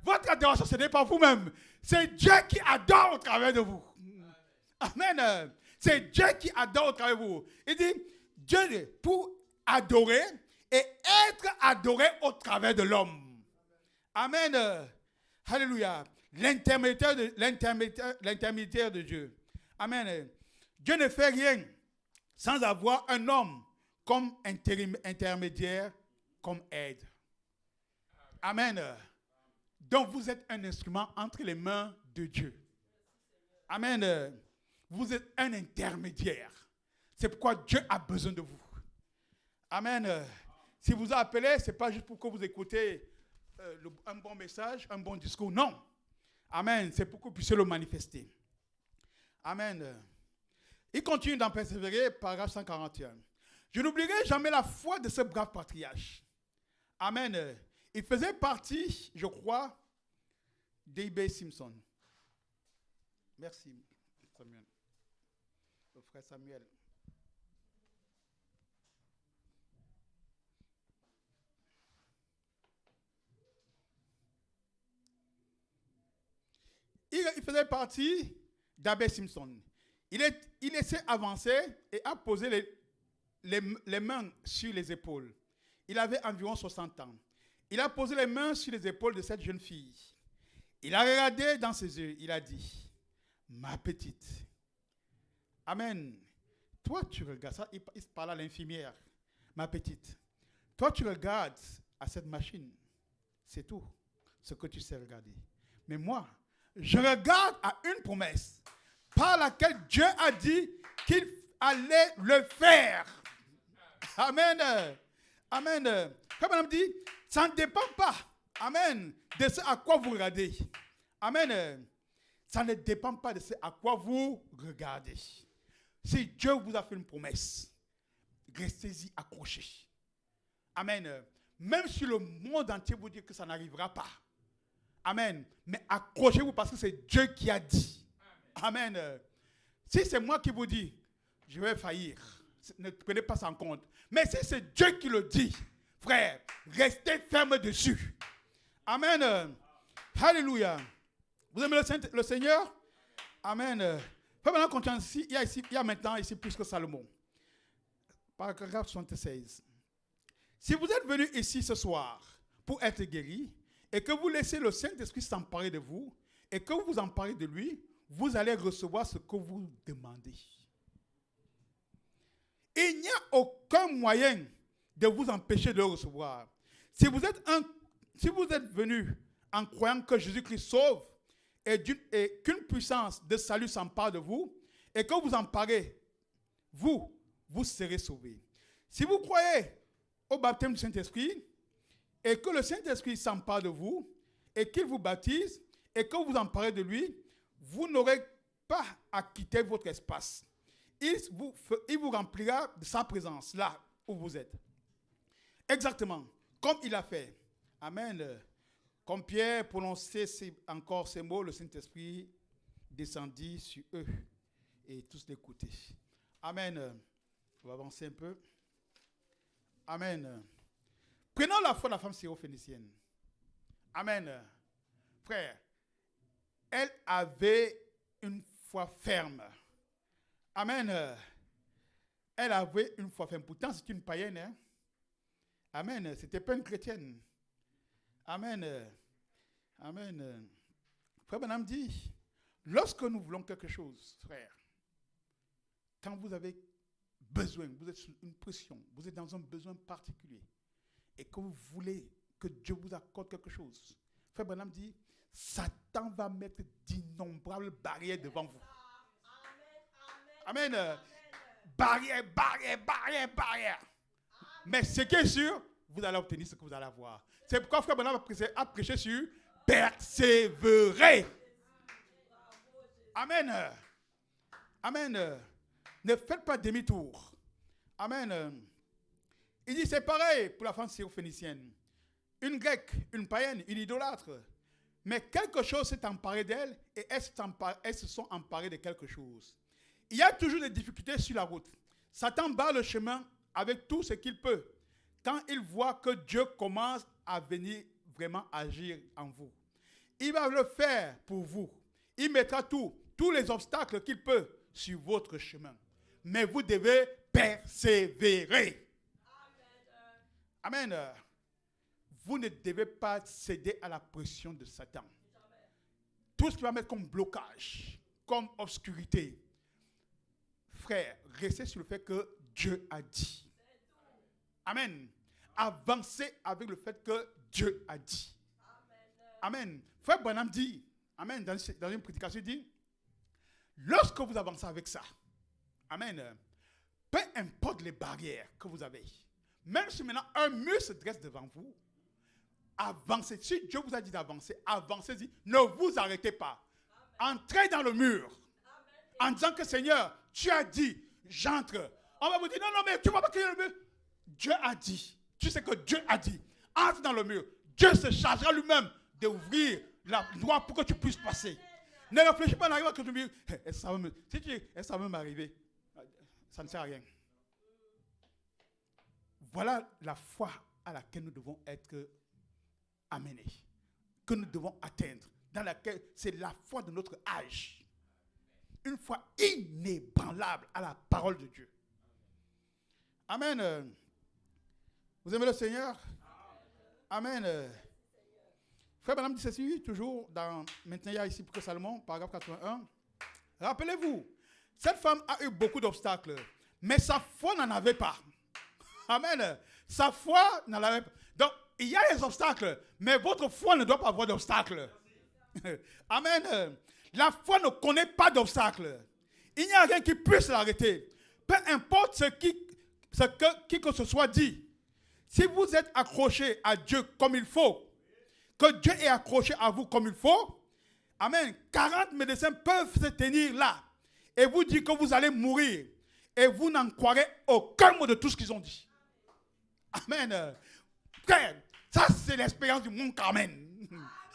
Votre adoration, ce n'est pas vous-même. C'est Dieu qui adore au travers de vous. Amen. C'est Dieu qui adore au travers de vous. Il dit, Dieu pour adorer et être adoré au travers de l'homme. Amen. Alléluia. L'intermédiaire de Dieu. Amen. Dieu ne fait rien sans avoir un homme comme intermédiaire, comme aide. Amen. Donc vous êtes un instrument entre les mains de Dieu. Amen. Vous êtes un intermédiaire. C'est pourquoi Dieu a besoin de vous. Amen. Si vous appelez, ce n'est pas juste pour que vous écoutez un bon message, un bon discours. Non. Amen. C'est pour que vous puissiez le manifester. Amen. Il continue d'en persévérer, paragraphe 141. Je n'oublierai jamais la foi de ce brave patriarche. Amen. Il faisait partie, je crois, d'E.B. Simpson. Merci, Samuel. Le frère Samuel. Il faisait partie d'E.B. Simpson. Il s'est avancé et a posé les mains sur les épaules. Il avait environ 60 ans. Il a posé les mains sur les épaules de cette jeune fille. Il a regardé dans ses yeux. Il a dit, ma petite. Amen. Toi, tu regardes ça. Il se parle à l'infirmière. Ma petite. Toi, tu regardes à cette machine. C'est tout ce que tu sais regarder. Mais moi, je regarde à une promesse par laquelle Dieu a dit qu'il allait le faire. Amen. Amen. Comme on dit, ça ne dépend pas, amen, de ce à quoi vous regardez. Amen. Ça ne dépend pas de ce à quoi vous regardez. Si Dieu vous a fait une promesse, restez-y accrochés. Amen. Même si le monde entier vous dit que ça n'arrivera pas. Amen. Mais accrochez-vous parce que c'est Dieu qui a dit. Amen. Si c'est moi qui vous dis, je vais faillir, ne prenez pas ça en compte. Mais si c'est Dieu qui le dit, frère, restez ferme dessus. Amen. Alléluia. Vous aimez le Seigneur? Amen. Maintenant, continuons ici. Il y a maintenant ici plus que Salomon. Paragraphe 76. Si vous êtes venu ici ce soir pour être guéri et que vous laissez le Saint-Esprit s'emparer de vous et que vous vous emparez de lui, vous allez recevoir ce que vous demandez. Il n'y a aucun moyen de vous empêcher de le recevoir. Si vous êtes venu en croyant que Jésus-Christ sauve et qu'une puissance de salut s'empare de vous et que vous emparez, vous serez sauvés. Si vous croyez au baptême du Saint-Esprit et que le Saint-Esprit s'empare de vous et qu'il vous baptise et que vous emparez de lui, vous n'aurez pas à quitter votre espace. Il vous remplira de sa présence là où vous êtes. Exactement comme il a fait. Amen. Comme Pierre prononçait encore ces mots, le Saint-Esprit descendit sur eux et tous l'écoutaient. Amen. On va avancer un peu. Amen. Prenons la foi de la femme syrophénicienne. Amen. Frère, elle avait une foi ferme. Amen. Elle avait une foi ferme. Pourtant, c'est une païenne. Hein? Amen. Ce n'était pas une chrétienne. Amen. Amen. Frère Branham dit, lorsque nous voulons quelque chose, frère, quand vous avez besoin, vous êtes sous une pression, vous êtes dans un besoin particulier, et que vous voulez que Dieu vous accorde quelque chose, frère Branham dit, Satan va mettre d'innombrables barrières devant vous. Amen. Barrière. Mais ce qui est sûr, vous allez obtenir ce que vous allez avoir. C'est pourquoi frère Branham a prêché sur persévérer. Amen. Amen. Ne faites pas demi-tour. Amen. Il dit c'est pareil pour la femme syrophénicienne. Une grecque, une païenne, une idolâtre. Mais quelque chose s'est emparé d'elle et elles se sont emparées de quelque chose. Il y a toujours des difficultés sur la route. Satan barre le chemin avec tout ce qu'il peut. Quand il voit que Dieu commence à venir vraiment agir en vous, il va le faire pour vous. Il mettra tous les obstacles qu'il peut sur votre chemin. Mais vous devez persévérer. Amen. Vous ne devez pas céder à la pression de Satan. tout ce qui va mettre comme blocage, comme obscurité, frère, restez sur le fait que Dieu a dit. Amen. Avancez avec le fait que Dieu a dit. Amen. Frère Branham dit, amen, dans une prédication, il dit, lorsque vous avancez avec ça, amen, peu importe les barrières que vous avez, même si maintenant un mur se dresse devant vous, avancez. Si Dieu vous a dit d'avancer, avancez-y. Ne vous arrêtez pas. Entrez dans le mur. En disant que Seigneur, tu as dit, j'entre. On va vous dire, non, non, mais tu ne vas pas créer le mur. Dieu a dit. Tu sais que Dieu a dit. Entre dans le mur. Dieu se chargera lui-même d'ouvrir la voie pour que tu puisses passer. Ne réfléchis pas en arrivant que tu me dis, si tu dis, ça va m'arriver, ça ne sert à rien. Voilà la foi à laquelle nous devons être amenés, que nous devons atteindre, dans laquelle c'est la foi de notre âge. Une foi inébranlable à la parole de Dieu. Amen. Vous aimez le Seigneur? Amen. Frère Branham dit ceci, toujours dans Maintenant, il y a ici pour que Salomon, paragraphe 81. Rappelez-vous, cette femme a eu beaucoup d'obstacles, mais sa foi n'en avait pas. Amen. Sa foi n'en avait pas. Donc, il y a des obstacles, mais votre foi ne doit pas avoir d'obstacles. Amen. La foi ne connaît pas d'obstacles. Il n'y a rien qui puisse l'arrêter. Peu importe qui que ce soit dit. Si vous êtes accroché à Dieu comme il faut, que Dieu est accroché à vous comme il faut, amen, 40 médecins peuvent se tenir là et vous dire que vous allez mourir et vous n'en croirez aucun mot de tout ce qu'ils ont dit. Amen. Frère, ça c'est l'expérience du Mont Carmel.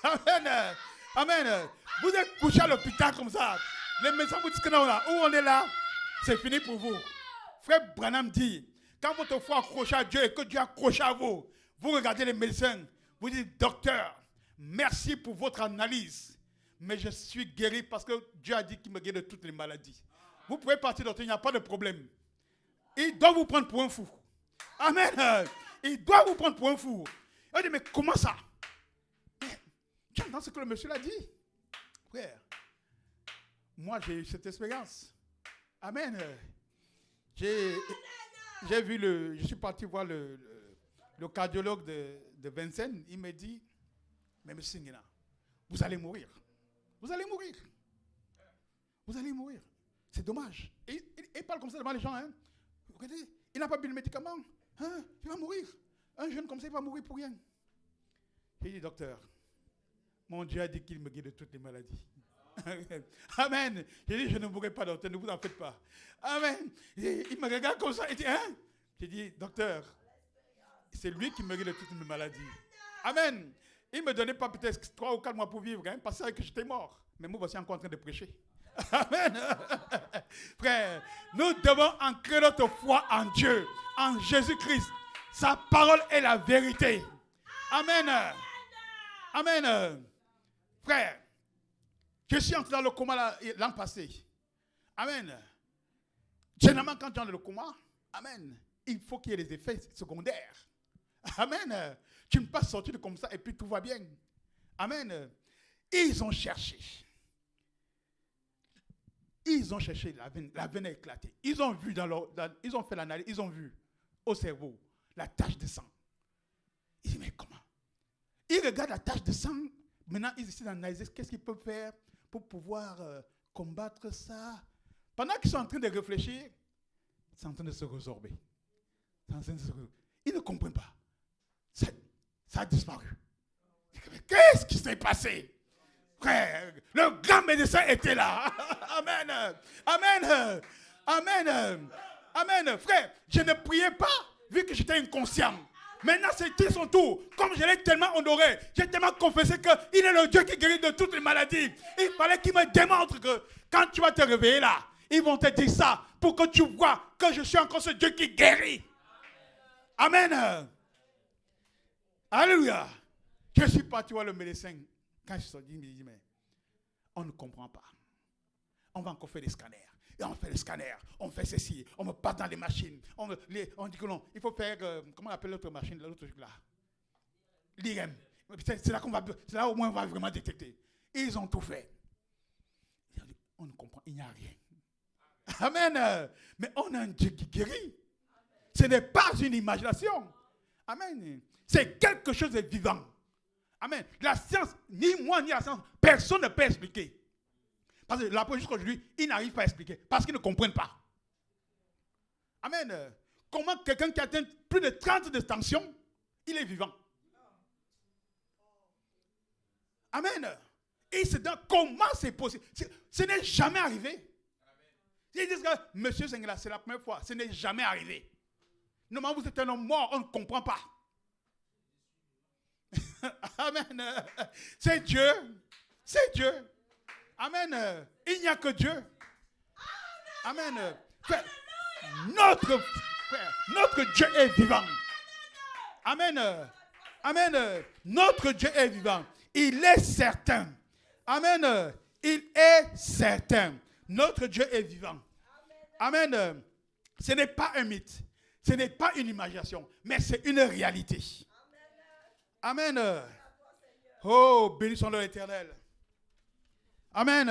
Amen. Amen. Vous êtes couché à l'hôpital comme ça. Les médecins vous disent que non, là, où on est là, c'est fini pour vous. Frère Branham dit, quand votre foi accroche à Dieu et que Dieu accroche à vous, vous regardez les médecins, vous dites, docteur, merci pour votre analyse, mais je suis guéri parce que Dieu a dit qu'il me guérit de toutes les maladies. Vous pouvez partir, docteur, il n'y a pas de problème. Il doit vous prendre pour un fou. Amen. Il doit vous prendre pour un fou. Il dit, mais comment ça? Tu entends ce que le monsieur l'a dit? Frère, moi j'ai eu cette expérience. Amen. Je suis parti voir le cardiologue de Vincennes. Il me dit, mais monsieur Nguena, vous allez mourir. Vous allez mourir. Vous allez mourir. C'est dommage. Et il parle comme ça devant les gens. Hein. Regardez, il n'a pas bu le médicament. Hein, il va mourir. Un jeune comme ça, il va mourir pour rien. J'ai dit, docteur, mon Dieu a dit qu'il me guérit de toutes les maladies. Amen. J'ai dit, je ne mourrai pas, docteur, ne vous en faites pas. Amen. Il me regarde comme ça, il dit, hein? J'ai dit, docteur, c'est lui qui me guérit de toutes mes maladies. Amen. Il ne me donnait pas peut-être 3 ou 4 mois pour vivre, hein, parce que j'étais mort. Mais moi, voici encore en train de prêcher. Amen. Frère, nous devons ancrer notre foi en Dieu, en Jésus-Christ. Sa parole est la vérité. Amen. Amen. Frère, je suis entré dans le coma l'an passé. Amen. Généralement, quand tu es dans le coma, amen, il faut qu'il y ait des effets secondaires. Amen. Tu ne peux pas sortir comme ça et puis tout va bien. Amen. Ils ont cherché. La veine a éclaté. Ils ont vu ils ont fait l'analyse, ils ont vu au cerveau la tache de sang. Ils disent, mais comment? Ils regardent la tache de sang. Maintenant, ils essaient d'analyser qu'est-ce qu'ils peuvent faire pour pouvoir combattre ça. Pendant qu'ils sont en train de réfléchir, c'est en train de se résorber. Ils ne comprennent pas. Ça a disparu. Mais qu'est-ce qui s'est passé? Frère, le grand médecin était là. Amen. Amen. Amen. Amen. Frère, je ne priais pas vu que j'étais inconscient. Maintenant, c'était son tour. Comme je l'ai tellement honoré, j'ai tellement confessé qu'il est le Dieu qui guérit de toutes les maladies. Il fallait qu'il me démontre que quand tu vas te réveiller là, ils vont te dire ça pour que tu vois que je suis encore ce Dieu qui guérit. Amen. Alléluia. Je suis parti voir le médecin. Quand je suis sorti, il me dit, mais on ne comprend pas. On va encore faire des scanners. Et on fait les scanners, on fait ceci, on me passe dans les machines. On dit que non, il faut faire, comment on appelle l'autre machine, l'autre truc là? L'IRM. C'est là où moins on va vraiment détecter. Ils ont tout fait. on ne comprend, il n'y a rien. Amen. Mais on a un Dieu qui guérit. Ce n'est pas une imagination. Amen. C'est quelque chose de vivant. Amen. La science, ni moi ni la science, personne ne peut expliquer. Parce que l'apôtre jusqu'à aujourd'hui, ils n'arrivent pas à expliquer. Parce qu'ils ne comprennent pas. Amen. Comment quelqu'un qui atteint plus de 30 de tension, il est vivant. Amen. Et ils se demandent comment c'est possible. Ce n'est jamais arrivé. Ils disent que Monsieur Sengela, c'est la première fois. Ce n'est jamais arrivé. Normalement, vous êtes un homme mort, on ne comprend pas. Amen. C'est Dieu. C'est Dieu. Amen. Il n'y a que Dieu. Amen. Frère, notre Dieu est vivant. Amen. Amen. Notre Dieu est vivant. Il est certain. Amen. Il est certain. Notre Dieu est vivant. Amen. Ce n'est pas un mythe. Ce n'est pas une imagination. Mais c'est une réalité. Amen. Oh, bénissons l'Éternel. Amen.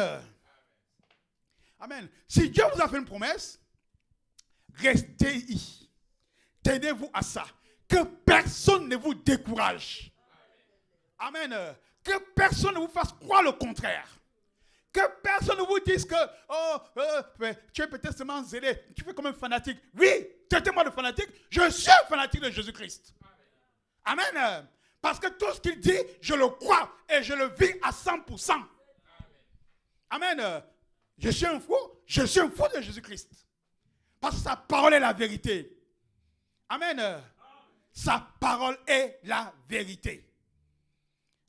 Amen. Si Dieu vous a fait une promesse, restez-y. Tenez-vous à ça. Que personne ne vous décourage. Amen. Que personne ne vous fasse croire le contraire. Que personne ne vous dise que tu es peut-être seulement zélé, tu fais comme un fanatique. Oui, traitez-moi de fanatique. Je suis un fanatique de Jésus-Christ. Amen. Parce que tout ce qu'il dit, je le crois et je le vis à 100%. Amen. Je suis un fou de Jésus-Christ. Parce que sa parole est la vérité. Amen. Sa parole est la vérité.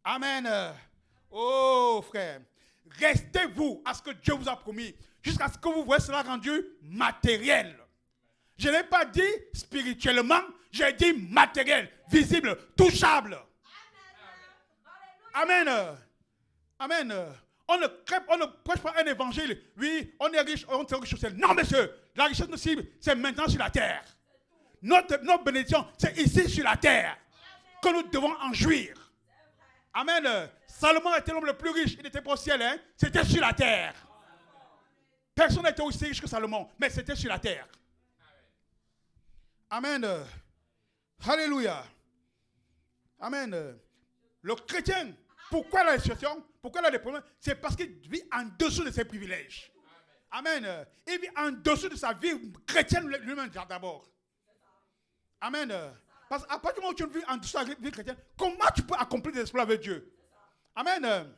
Amen. Oh frère, restez-vous à ce que Dieu vous a promis, jusqu'à ce que vous voyez cela rendu matériel. Je n'ai pas dit spirituellement, j'ai dit matériel, visible, touchable. Amen. Amen. On ne prêche pas un évangile. Oui, on est riche, on est riche au ciel. Non, monsieur, la richesse nous cible, c'est maintenant sur la terre. Notre bénédiction, c'est ici sur la terre que nous devons en jouir. Amen. Salomon était l'homme le plus riche. Il n'était pas au ciel, hein? C'était sur la terre. Personne n'était aussi riche que Salomon, mais c'était sur la terre. Amen. Alléluia. Amen. Le chrétien, pourquoi il a des situations, pourquoi il a des problèmes? C'est parce qu'il vit en dessous de ses privilèges. Amen. Il vit en dessous de sa vie chrétienne lui-même d'abord. Amen. Parce qu'à partir du moment où tu vis en dessous de la vie chrétienne, comment tu peux accomplir des exploits avec Dieu? Amen.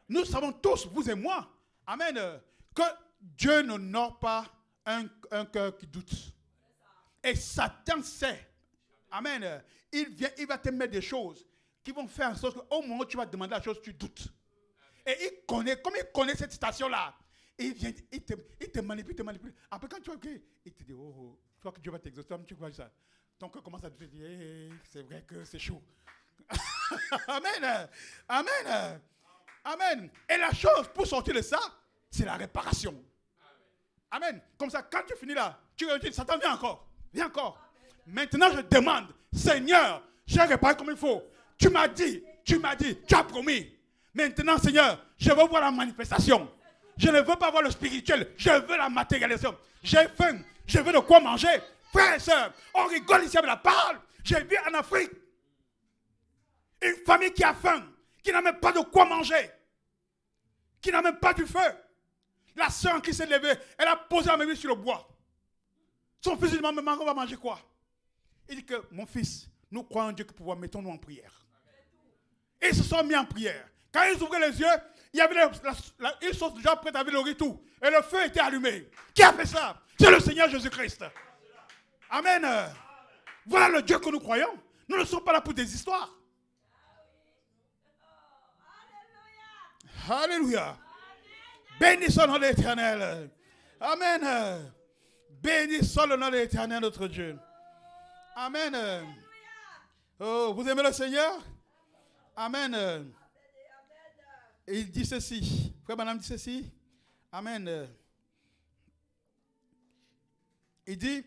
Nous savons tous, vous et moi, amen, que Dieu n'honore pas un cœur qui doute. Et Satan sait. Amen. Il va te mettre des choses qui vont faire en sorte qu'au moment où tu vas demander la chose, tu doutes. Et il connaît, comme il connaît cette station-là, il te manipule. Après, quand tu vois il te dit, tu vois que Dieu va t'exaucer, tu vois ça. Ton cœur commence à te dire, c'est vrai que c'est chaud. Amen. Amen. Amen. Et la chose pour sortir de ça, c'est la réparation. Amen. Comme ça, quand tu finis là, tu dis, Satan, viens encore. Viens encore. Maintenant, je demande, Seigneur, j'ai réparé comme il faut. Tu m'as dit, tu as promis. Maintenant, Seigneur, je veux voir la manifestation. Je ne veux pas voir le spirituel, je veux la matérialisation. J'ai faim, je veux de quoi manger. Frères et sœurs, on rigole ici avec la parole. J'ai vu en Afrique une famille qui a faim, qui n'a même pas de quoi manger, qui n'a même pas du feu. La sœur qui s'est levée, elle a posé la main sur le bois. Son fils lui demande, maman, on va manger quoi? Il dit que, mon fils, nous croyons en Dieu que pouvoir, mettons-nous en prière. Et ils se sont mis en prière. Quand ils ouvraient les yeux, il y avait une sauce déjà prête avec le riz tout. Et le feu était allumé. Qui a fait ça? C'est le Seigneur Jésus-Christ. Amen. Voilà le Dieu que nous croyons. Nous ne sommes pas là pour des histoires. Alléluia. Bénissons le nom de l'Éternel. Amen. Bénissons le nom de l'Éternel, notre Dieu. Amen. Oh, vous aimez le Seigneur? Amen. Et il dit ceci. Frère, madame dit ceci. Amen. Il dit,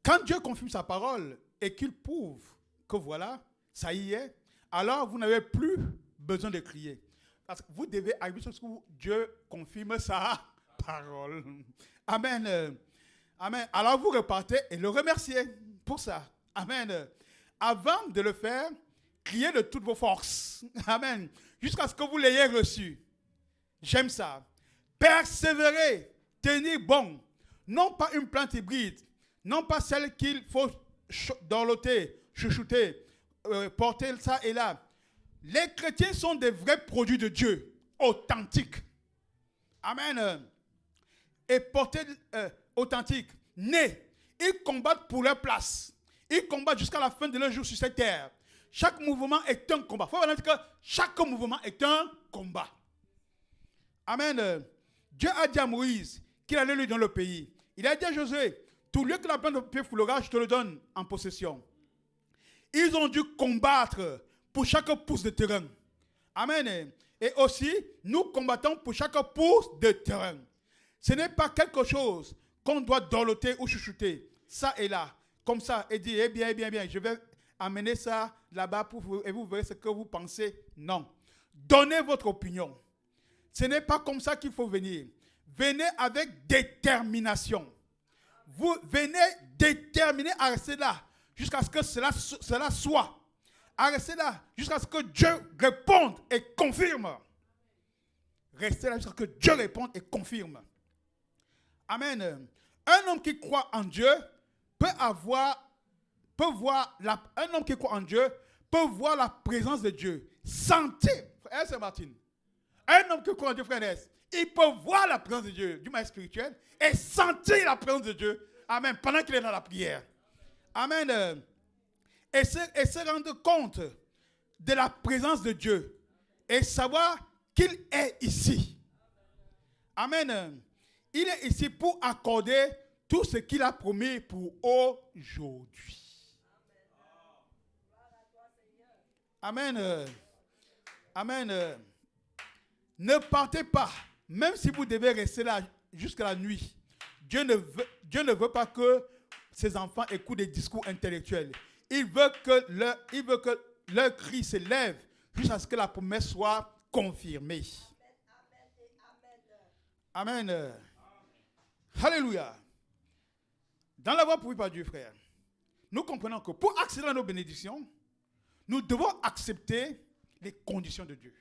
quand Dieu confirme sa parole et qu'il prouve que voilà, ça y est, alors vous n'avez plus besoin de crier. Parce que vous devez arriver sur ce où Dieu confirme sa parole. Amen. Amen. Alors vous repartez et le remerciez pour ça. Amen. Avant de le faire, criez de toutes vos forces. Amen. Jusqu'à ce que vous l'ayez reçu. J'aime ça. Persévérer, tenir bon. Non pas une plante hybride. Non pas celle qu'il faut dorloter, chouchouter, porter ça et là. Les chrétiens sont des vrais produits de Dieu, authentiques. Amen. Et portés authentiques, nés. Ils combattent pour leur place. Ils combattent jusqu'à la fin de leur jour sur cette terre. Chaque mouvement est un combat. Il faut dire que chaque mouvement est un combat. Amen. Dieu a dit à Moïse qu'il allait lui donner le pays. Il a dit à Josué, tout lieu que la bande de pied foulera, je te le donne en possession. Ils ont dû combattre pour chaque pouce de terrain. Amen. Et aussi, nous combattons pour chaque pouce de terrain. Ce n'est pas quelque chose qu'on doit dorloter ou chuchoter. Ça et là. Comme ça. Et dire, eh bien, je vais amener ça là-bas pour vous, et vous verrez ce que vous pensez. Non. Donnez votre opinion. Ce n'est pas comme ça qu'il faut venir. Venez avec détermination. Vous venez déterminé à rester là jusqu'à ce que cela soit. À rester là jusqu'à ce que Dieu réponde et confirme. Restez là jusqu'à ce que Dieu réponde et confirme. Amen. Un homme qui croit en Dieu un homme qui croit en Dieu peut voir la présence de Dieu. Sentir, frère Saint-Martin. Un homme qui croit en Dieu, frère Ness, il peut voir la présence de Dieu, du moins spirituel, et sentir la présence de Dieu. Amen. Pendant qu'il est dans la prière. Amen. Et se rendre compte de la présence de Dieu et savoir qu'il est ici. Amen. Il est ici pour accorder tout ce qu'il a promis pour aujourd'hui. Amen. Amen. Ne partez pas, même si vous devez rester là jusqu'à la nuit. Dieu ne veut pas que ses enfants écoutent des discours intellectuels. Il veut que leur cri s'élève jusqu'à ce que la promesse soit confirmée. Amen. Alléluia. Dans la voie pourvue par Dieu, frère, nous comprenons que pour accéder à nos bénédictions, nous devons accepter les conditions de Dieu.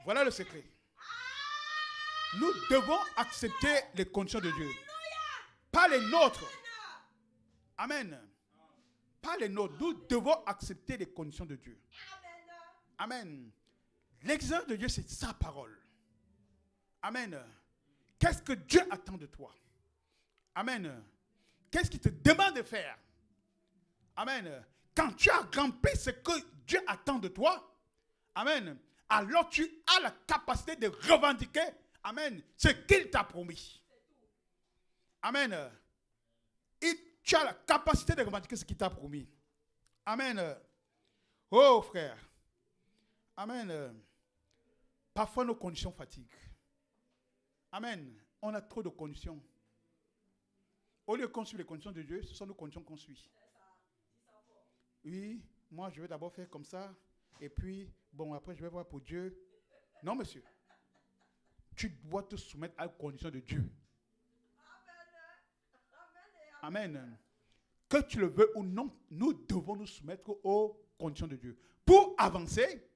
Voilà le secret. Nous devons accepter les conditions de Dieu. Pas les nôtres. Amen. Pas les nôtres. Nous devons accepter les conditions de Dieu. Amen. L'exemple de Dieu, c'est sa parole. Amen. Qu'est-ce que Dieu attend de toi? Amen. Qu'est-ce qu'il te demande de faire? Amen. Quand tu as rempli ce que Dieu attend de toi, amen, alors tu as la capacité de revendiquer, amen, ce qu'il t'a promis. Amen. Et tu as la capacité de revendiquer ce qu'il t'a promis. Amen. Oh frère. Amen. Parfois nos conditions fatiguent. Amen. On a trop de conditions. Au lieu qu'on suive les conditions de Dieu, ce sont nos conditions qu'on suit. Oui, moi je vais d'abord faire comme ça. Et puis, bon, après je vais voir pour Dieu. Non, monsieur. Tu dois te soumettre à la condition de Dieu. Amen. Que tu le veux ou non, nous devons nous soumettre aux conditions de Dieu. Pour avancer,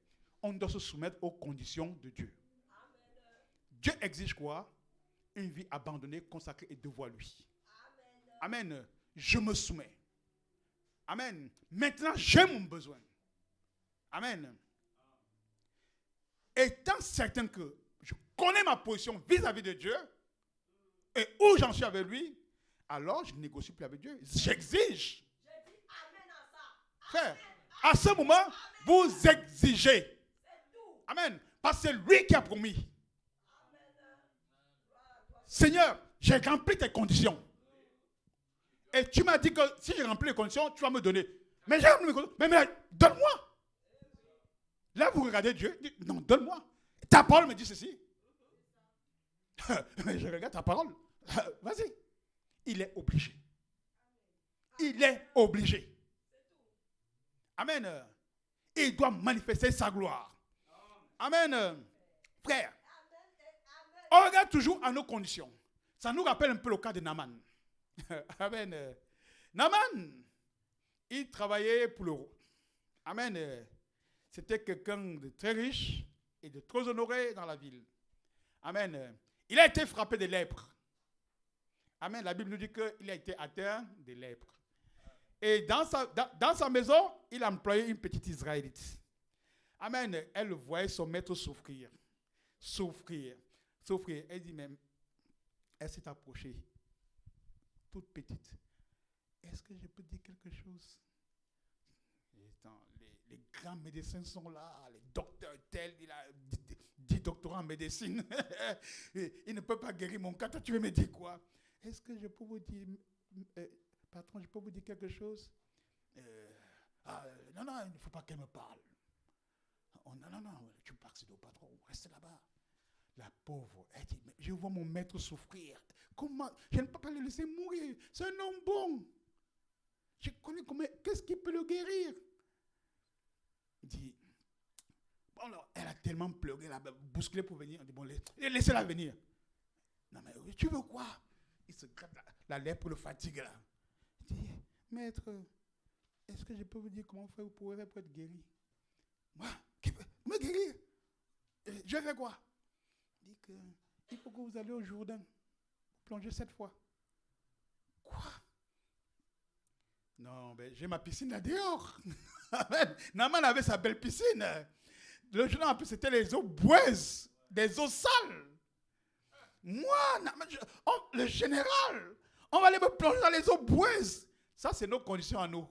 on doit se soumettre aux conditions de Dieu. Dieu exige quoi? Une vie abandonnée, consacrée et dévouée à lui. Amen. Je me soumets. Amen. Maintenant, j'ai mon besoin. Amen. Étant certain que je connais ma position vis-à-vis de Dieu et où j'en suis avec lui, alors je ne négocie plus avec Dieu. J'exige. Frère, à ce moment, vous exigez. Amen. Parce que c'est lui qui a promis. Seigneur, j'ai rempli tes conditions. Et tu m'as dit que si j'ai rempli les conditions, tu vas me donner. Mais j'ai rempli mes conditions. Mais donne-moi. Là, vous regardez Dieu. Non, donne-moi. Ta parole me dit ceci. Mais je regarde ta parole. Vas-y. Il est obligé. Il est obligé. Amen. Il doit manifester sa gloire. Amen. Frère, on regarde toujours à nos conditions. Ça nous rappelle un peu le cas de Naaman. Amen. Naaman, il travaillait pour le roi. Amen. C'était quelqu'un de très riche et de très honoré dans la ville. Amen. Il a été frappé de lèpre. Amen. La Bible nous dit qu'il a été atteint de lèpre. Et dans sa maison, il a employé une petite Israélite. Amen. Elle voyait son maître souffrir. Souffrir. Elle dit même, elle s'est approchée, toute petite. Est-ce que je peux dire quelque chose? Les grands médecins sont là, les docteurs tels, il a 10 doctorats en médecine. Il ne peut pas guérir mon cas. Toi, tu veux me dire quoi? Est-ce que je peux vous dire, patron, je peux vous dire quelque chose? Non, il ne faut pas qu'elle me parle. Oh, non, tu me parles au patron, reste là-bas. La pauvre, elle dit, mais je vois mon maître souffrir. Comment? Je ne peux pas le laisser mourir. C'est un homme bon. Je connais comment. Qu'est-ce qui peut le guérir? Il dit, bon, alors, elle a tellement pleuré, là, bousculé pour venir. On dit, bon, laissez-la venir. Non, mais tu veux quoi? Il se gratte la lèpre le fatigue, là. Il dit, maître, est-ce que je peux vous dire comment faire pour être guéri? Moi, qui peut me guérir? Je fais quoi? Il dit qu'il faut que vous allez au Jourdain, plonger 7 fois. Quoi? Non, mais j'ai ma piscine là dehors. Naaman avait sa belle piscine. Le Jourdain, en plus, c'était les eaux boueuses, des eaux sales. Moi, le général, on va aller me plonger dans les eaux boueuses. Ça, c'est nos conditions à nous.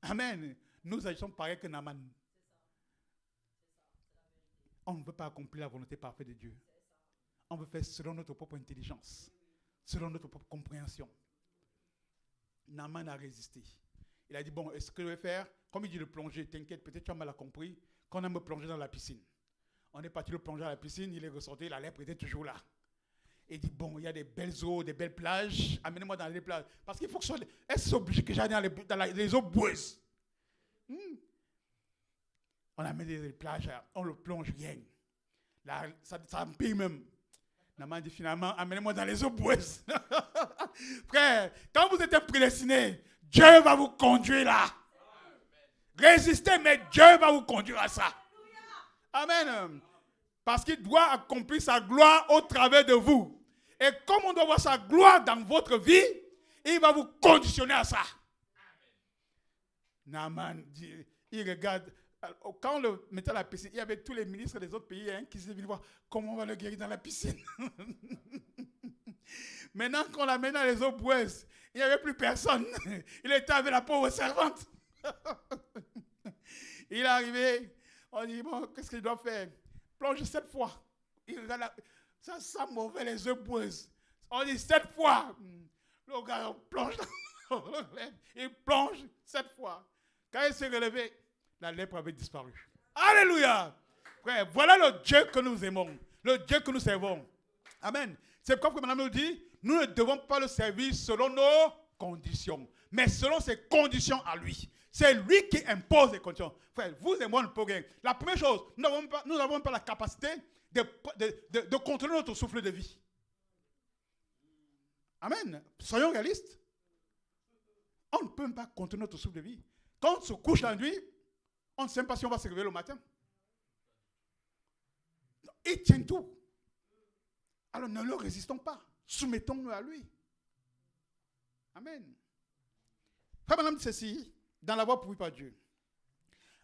Amen. Nous agissons pareil que Naaman. On ne veut pas accomplir la volonté parfaite de Dieu. On veut faire selon notre propre intelligence, selon notre propre compréhension. Naaman a résisté. Il a dit, bon, est-ce que je vais faire? Comme il dit le plonger, t'inquiète, peut-être tu as mal compris, qu'on a me plonger dans la piscine. On est parti le plonger dans la piscine, il est ressorti, la lèpre était toujours là. Il dit, bon, il y a des belles eaux, des belles plages, amenez-moi dans les plages. Parce qu'il faut que est-ce obligé que j'aille dans les eaux boueuses? On amène des plages, on le plonge rien. Là, ça empire même. Naaman dit finalement, amenez-moi dans les eaux boueuses. Frère, quand vous êtes prédestiné, Dieu va vous conduire là. Résistez, mais Dieu va vous conduire à ça. Amen. Parce qu'il doit accomplir sa gloire au travers de vous. Et comme on doit voir sa gloire dans votre vie, il va vous conditionner à ça. Naaman dit, il regarde. Quand on le mettait à la piscine, il y avait tous les ministres des autres pays qui se disaient voir comment on va le guérir dans la piscine. Maintenant qu'on l'amène dans les eaux boueuses, il n'y avait plus personne. Il était avec la pauvre servante. Il est arrivé, on dit, bon, qu'est-ce qu'il doit faire? Plonge 7 fois. Il regarde, ça sent mauvais les eaux boueuses. On dit 7 fois. Le gars plonge, il plonge 7 fois. Quand il s'est relevé, la lèpre avait disparu. Alléluia! Frère, voilà le Dieu que nous aimons, le Dieu que nous servons. Amen. C'est pourquoi Madame nous dit, nous ne devons pas le servir selon nos conditions, mais selon ses conditions à lui. C'est lui qui impose les conditions. Frère, vous et moi, on ne peut rien. La première chose, nous n'avons pas la capacité de contrôler notre souffle de vie. Amen. Soyons réalistes. On ne peut même pas contrôler notre souffle de vie. Quand on se couche la nuit, on ne sait pas si on va se réveiller le matin. Il tient tout. Alors ne le résistons pas. Soumettons-nous à lui. Amen. Frère, madame dit ceci, dans la voie pourvue par Dieu.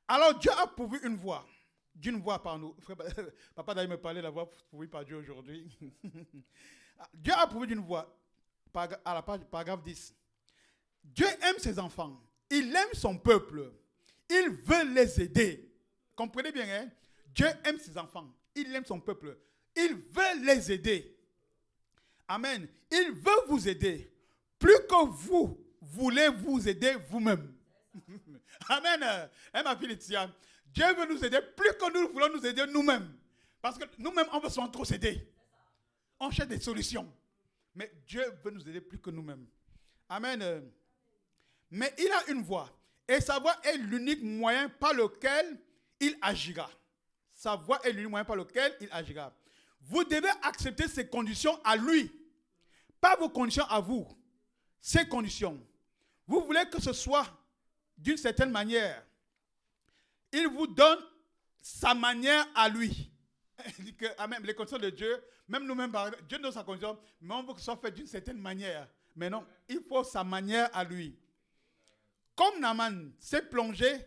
Alors Dieu a pourvu une voie. D'une voie par nous. Frère, papa d'ailleurs me parlait de la voie pourvue par Dieu aujourd'hui. Dieu a pourvu d'une voie. À la page, paragraphe 10. Dieu aime ses enfants. Il aime son peuple. Il veut les aider. Comprenez bien, hein? Dieu aime ses enfants. Il aime son peuple. Il veut les aider. Amen. Il veut vous aider. Plus que vous voulez vous aider vous-même. Amen. Hein, ma fille Laetitia? Dieu veut nous aider plus que nous voulons nous aider nous-mêmes. Parce que nous-mêmes, on veut souvent trop s'aider. On cherche des solutions. Mais Dieu veut nous aider plus que nous-mêmes. Amen. Mais il a une voie. Et sa voix est l'unique moyen par lequel il agira. Sa voix est l'unique moyen par lequel il agira. Vous devez accepter ces conditions à lui. Pas vos conditions à vous. Ces conditions. Vous voulez que ce soit d'une certaine manière. Il vous donne sa manière à lui. Il dit que, amen, les conditions de Dieu, même nous-mêmes, Dieu nous donne sa condition, mais on veut que ce soit fait d'une certaine manière. Mais non, il faut sa manière à lui. Comme Naaman s'est plongé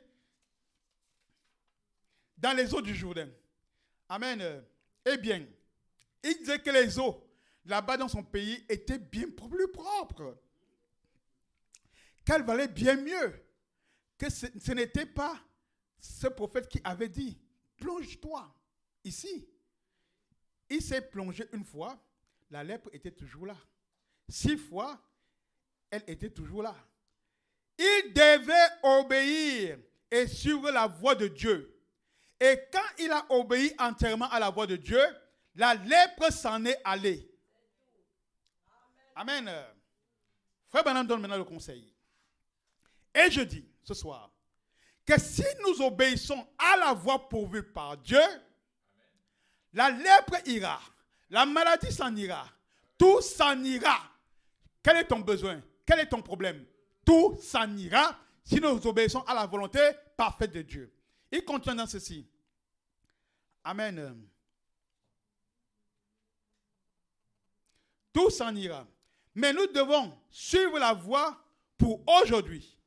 dans les eaux du Jourdain. Amen. Eh bien, il disait que les eaux là-bas dans son pays étaient bien plus propres. Qu'elles valaient bien mieux. Que ce n'était pas ce prophète qui avait dit, plonge-toi ici. Il s'est plongé une fois, la lèpre était toujours là. 6 fois, elle était toujours là. Il devait obéir et suivre la voie de Dieu. Et quand il a obéi entièrement à la voix de Dieu, la lèpre s'en est allée. Amen. Frère Branham donne maintenant le conseil. Et je dis ce soir que si nous obéissons à la voie pourvue par Dieu, la lèpre ira, la maladie s'en ira, tout s'en ira. Quel est ton besoin? Quel est ton problème? Tout s'en ira si nous obéissons à la volonté parfaite de Dieu. Il continue dans ceci. Amen. Tout s'en ira. Mais nous devons suivre la voie pour aujourd'hui.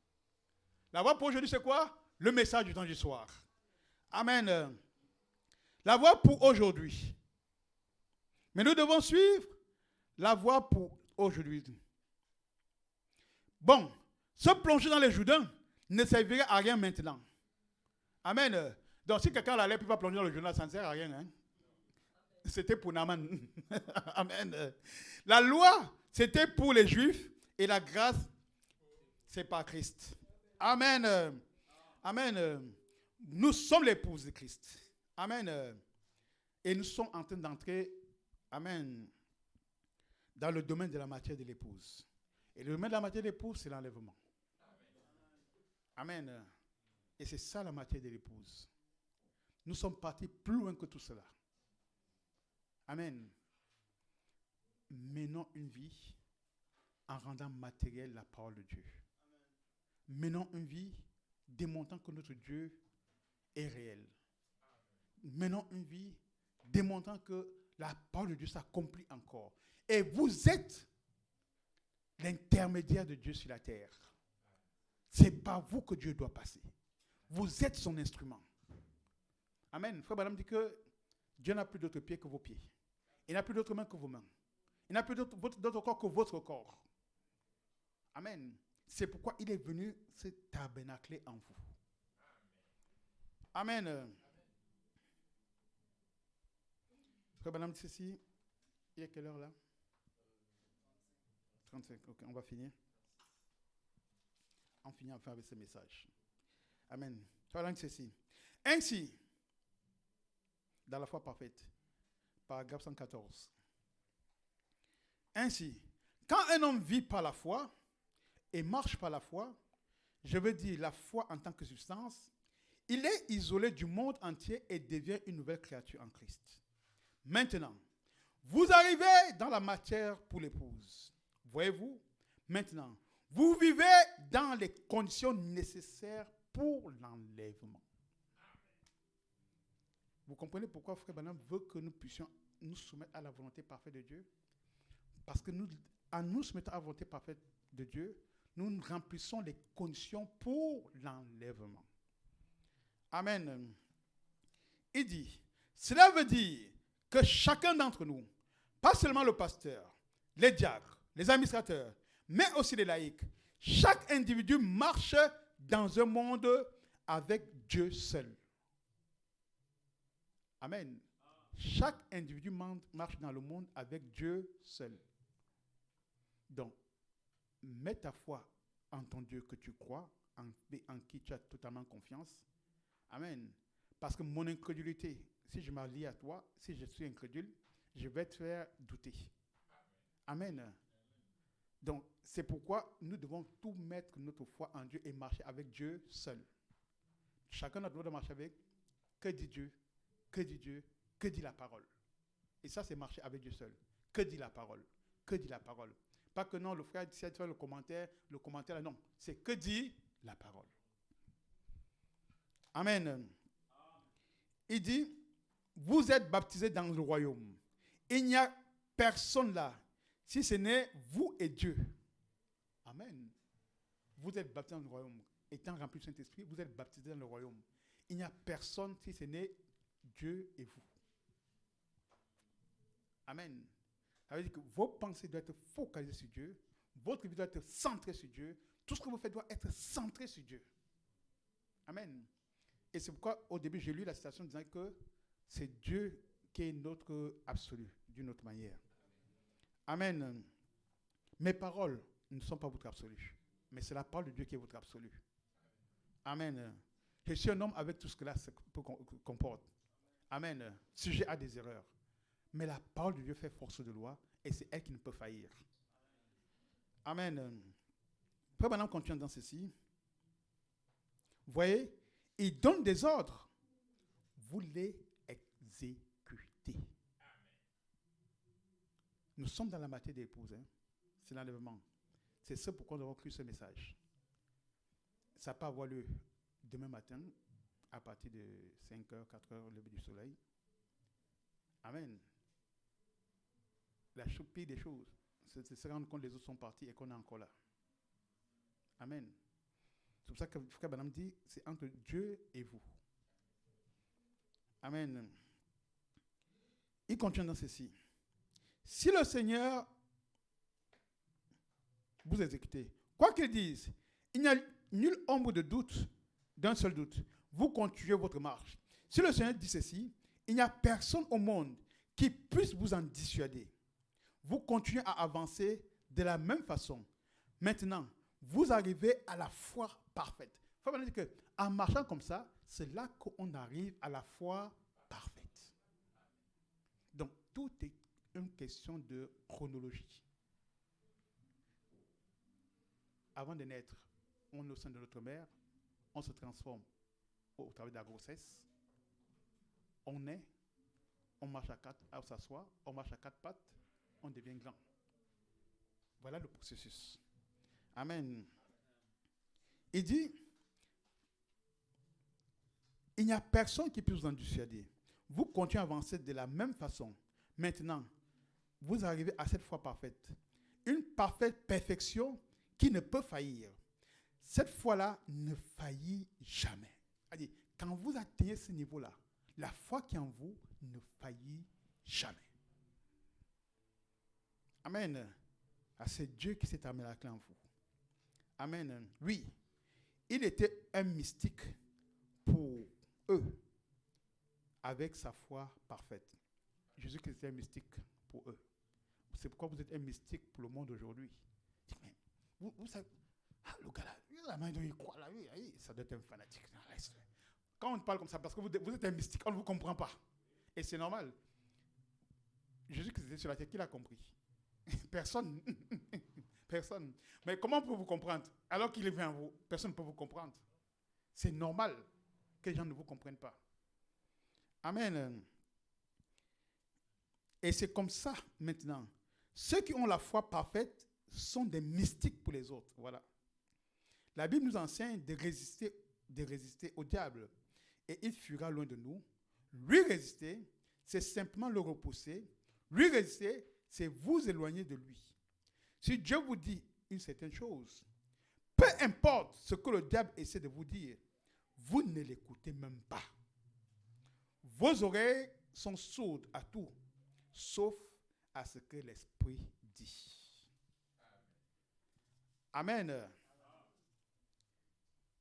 La voie pour aujourd'hui, c'est quoi? Le message du temps du soir. Amen. La voie pour aujourd'hui. Mais nous devons suivre la voie pour aujourd'hui. Bon, se plonger dans les Jourdains ne servirait à rien maintenant. Amen. Donc, si quelqu'un a la lèpre, il va plonger dans le Jourdain, ça ne sert à rien. Hein? C'était pour Naaman. Amen. La loi, c'était pour les Juifs et la grâce, c'est par Christ. Amen. Amen. Nous sommes l'épouse de Christ. Amen. Et nous sommes en train d'entrer, amen, dans le domaine de la matière de l'épouse. Et le domaine de la matière de l'épouse, c'est l'enlèvement. Amen. Et c'est ça la matière de l'épouse. Nous sommes partis plus loin que tout cela. Amen. Menons une vie en rendant matérielle la parole de Dieu. Menons une vie démontrant que notre Dieu est réel. Menons une vie démontrant que la parole de Dieu s'accomplit encore. Et vous êtes l'intermédiaire de Dieu sur la terre. C'est par vous que Dieu doit passer. Vous êtes son instrument. Amen. Frère Branham dit que Dieu n'a plus d'autres pieds que vos pieds. Il n'a plus d'autres mains que vos mains. Il n'a plus d'autre corps que votre corps. Amen. C'est pourquoi il est venu se tabernacler en vous. Amen. Frère Branham dit ceci. Il est quelle heure là? 35. Ok, on va finir. On finit enfin avec ce message. Amen. Frère Branham dit ceci. Ainsi, dans la foi parfaite, paragraphe 114. Ainsi, quand un homme vit par la foi et marche par la foi, je veux dire la foi en tant que substance, il est isolé du monde entier et devient une nouvelle créature en Christ. Maintenant, vous arrivez dans la matière pour l'épouse. Voyez-vous, maintenant, vous vivez dans les conditions nécessaires pour l'enlèvement. Vous comprenez pourquoi Frère Branham veut que nous puissions nous soumettre à la volonté parfaite de Dieu? Parce que nous, en nous soumettant à la volonté parfaite de Dieu, nous remplissons les conditions pour l'enlèvement. Amen. Il dit, cela veut dire que chacun d'entre nous, pas seulement le pasteur, les diacres, les administrateurs, mais aussi les laïcs, chaque individu marche dans un monde avec Dieu seul. Amen. Chaque individu marche dans le monde avec Dieu seul. Donc, mets ta foi en ton Dieu que tu crois, en qui tu as totalement confiance. Amen. Parce que mon incrédulité, si je m'allie à toi, si je suis incrédule, je vais te faire douter. Amen. Donc, C'est pourquoi nous devons tout mettre notre foi en Dieu et marcher avec Dieu seul. Chacun a le droit de marcher avec. Que dit Dieu? Que dit Dieu? Que dit la parole? Et ça, c'est marcher avec Dieu seul. Que dit la parole? Que dit la parole? Pas que non, le frère dit le commentaire, non. C'est que dit la parole. Amen. Il dit, vous êtes baptisés dans le royaume. Il n'y a personne là, si ce n'est vous et Dieu. Amen. Vous êtes baptisés dans le royaume. Étant remplis du Saint-Esprit, vous êtes baptisés dans le royaume. Il n'y a personne si ce n'est Dieu et vous. Amen. Ça veut dire que vos pensées doivent être focalisées sur Dieu. Votre vie doit être centrée sur Dieu. Tout ce que vous faites doit être centré sur Dieu. Amen. Et c'est pourquoi, au début, j'ai lu la citation disant que c'est Dieu qui est notre absolu, d'une autre manière. Amen. Mes paroles ne sont pas votre absolu, mais c'est la parole de Dieu qui est votre absolu. Amen. Je suis un homme avec tout ce que là comporte. Amen. Sujet à des erreurs. Mais la parole de Dieu fait force de loi et c'est elle qui ne peut faillir. Amen. Frère Branham continue dans ceci. Vous voyez, il donne des ordres. Vous les exécutez. Nous sommes dans la matière des épouses. Hein. C'est l'enlèvement. C'est ce pourquoi nous avons cru ce message. Ça va pas avoir lieu demain matin à partir de 5h, 4h, lever du soleil. Amen. La pire des choses, c'est de se rendre compte que les autres sont partis et qu'on est encore là. Amen. C'est pour ça que Frère Branham dit, c'est entre Dieu et vous. Amen. Il continue dans ceci. Si le Seigneur vous exécute, quoi qu'il dise, il n'y a nulle ombre de doute, d'un seul doute. Vous continuez votre marche. Si le Seigneur dit ceci, il n'y a personne au monde qui puisse vous en dissuader. Vous continuez à avancer de la même façon. Maintenant, vous arrivez à la foi parfaite. Il faut dire qu'en marchant comme ça, c'est là qu'on arrive à la foi parfaite. Donc, tout est une question de chronologie. Avant de naître, on est au sein de notre mère, on se transforme au travers de la grossesse, on naît, on marche à quatre, on s'assoit, on marche à quatre pattes, on devient grand. Voilà le processus. Amen. Il dit, il n'y a personne qui puisse vous en dissuader. Vous continuez à avancer de la même façon. Maintenant, vous arrivez à cette foi parfaite. Une parfaite perfection qui ne peut faillir. Cette foi-là ne faillit jamais. C'est-à-dire, quand vous atteignez ce niveau-là, la foi qui est en vous ne faillit jamais. Amen. Ah, c'est Dieu qui s'est armé la clé en vous. Amen. Oui, il était un mystique pour eux, avec sa foi parfaite. Jésus-Christ était un mystique pour eux. C'est pourquoi vous êtes un mystique pour le monde aujourd'hui. Vous savez, le gars là, la main il croit là, ça doit être un fanatique. Quand on parle comme ça, parce que vous êtes un mystique, on ne vous comprend pas. Et c'est normal. Jésus-Christ était sur la terre, qui l'a compris? Personne. Personne. Mais comment peut vous comprendre? Alors qu'il est venu en vous, personne ne peut vous comprendre. C'est normal que les gens ne vous comprennent pas. Amen. Et c'est comme ça maintenant. Ceux qui ont la foi parfaite sont des mystiques pour les autres. Voilà. La Bible nous enseigne de résister au diable. Et il fuira loin de nous. Lui résister, c'est simplement le repousser. Lui résister, c'est vous éloigner de lui. Si Dieu vous dit une certaine chose, peu importe ce que le diable essaie de vous dire, vous ne l'écoutez même pas. Vos oreilles sont sourdes à tout, sauf à ce que l'Esprit dit. Amen.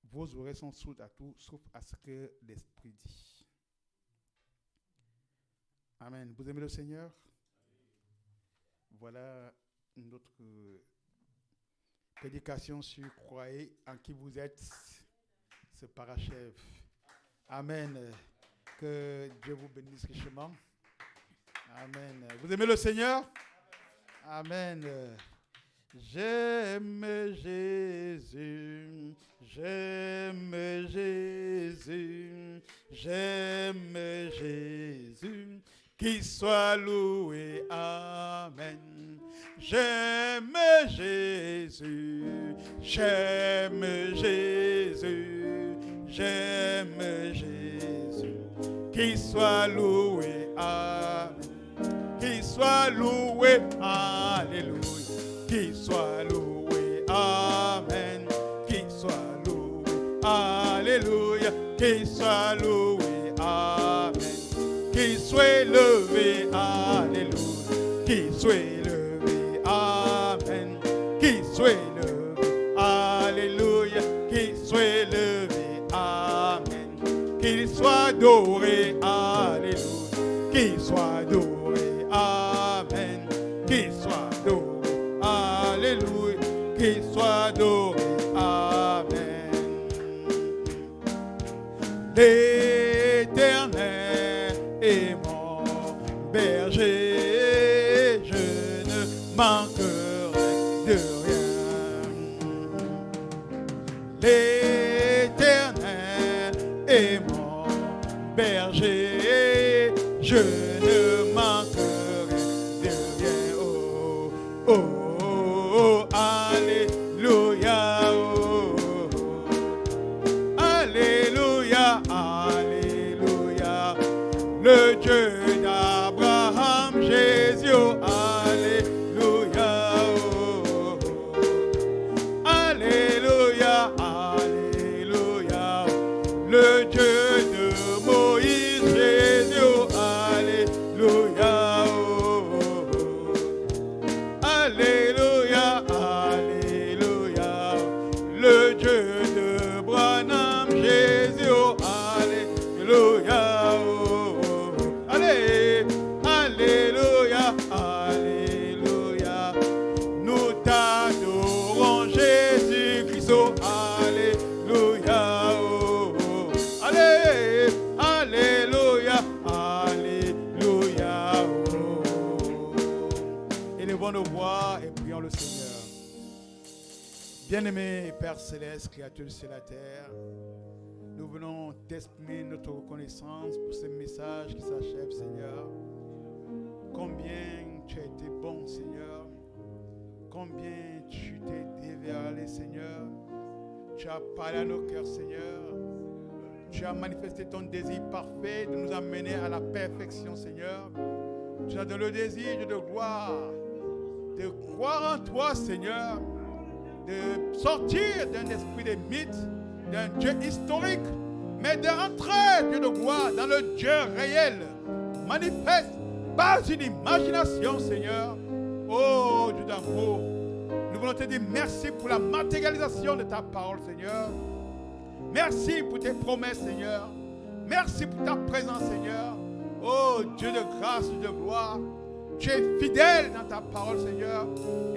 Vos oreilles sont sourdes à tout, sauf à ce que l'Esprit dit. Amen. Vous aimez le Seigneur? Voilà notre prédication sur croyez en qui vous êtes, se parachève. Amen. Que Dieu vous bénisse richement. Amen. Vous aimez le Seigneur? Amen. Je J'aime Jésus, j'aime Jésus, j'aime Jésus, qu'il soit loué, amen. J'aime Jésus, j'aime Jésus, j'aime Jésus, qu'il soit loué, amen. Qu'il soit loué, alléluia. Qu'il soit loué, amen. Qu'il soit loué, alléluia. Qu'il soit loué, amen. Qu'il soit levé, alléluia. Qu'il soit levé, amen. Qu'il soit levé, alléluia. Qu'il soit levé, amen. Qu'il soit adoré, alléluia. Qu'il soit adoré, amen. Qu'il soit adoré, alléluia. Qu'il soit adoré, amen. L'Éternel est mon berger, je ne manquerai de rien. L'Éternel est mon berger, je ne manquerai de rien. Oh, oh, oh, alléluia. Oh, oh, alléluia, alléluia. Le Dieu d'Abraham, Jésus, oh, alléluia. Oh, oh, alléluia, alléluia. Le Dieu de Moïse, Jésus, oh, alléluia. Oh, oh, alléluia, alléluia. Le Dieu de Branham, Jésus, oh, alléluia. Oh, oh, allez, alléluia, alléluia. Nous t'adorons, Jésus-Christ, oh, alléluia. Oh, oh, allez, alléluia, alléluia. Oh, oh. Élevons nos voix et prions le Seigneur. Bien-aimé Père Céleste, créateur du ciel et de la terre, nous venons t'exprimer notre reconnaissance pour ce message qui s'achève, Seigneur. Combien tu as été bon, Seigneur. Combien tu t'es dévoilé, Seigneur. Tu as parlé à nos cœurs, Seigneur. Tu as manifesté ton désir parfait de nous amener à la perfection, Seigneur. Tu as donné le désir de gloire, de croire en toi, Seigneur, de sortir d'un esprit de mythe, d'un Dieu historique, mais d'entrer, Dieu de gloire, dans le Dieu réel, manifeste par une imagination, Seigneur. Oh Dieu d'amour, nous voulons te dire merci pour la matérialisation de ta parole, Seigneur. Merci pour tes promesses, Seigneur. Merci pour ta présence, Seigneur. Oh Dieu de grâce et de gloire, tu es fidèle dans ta parole, Seigneur.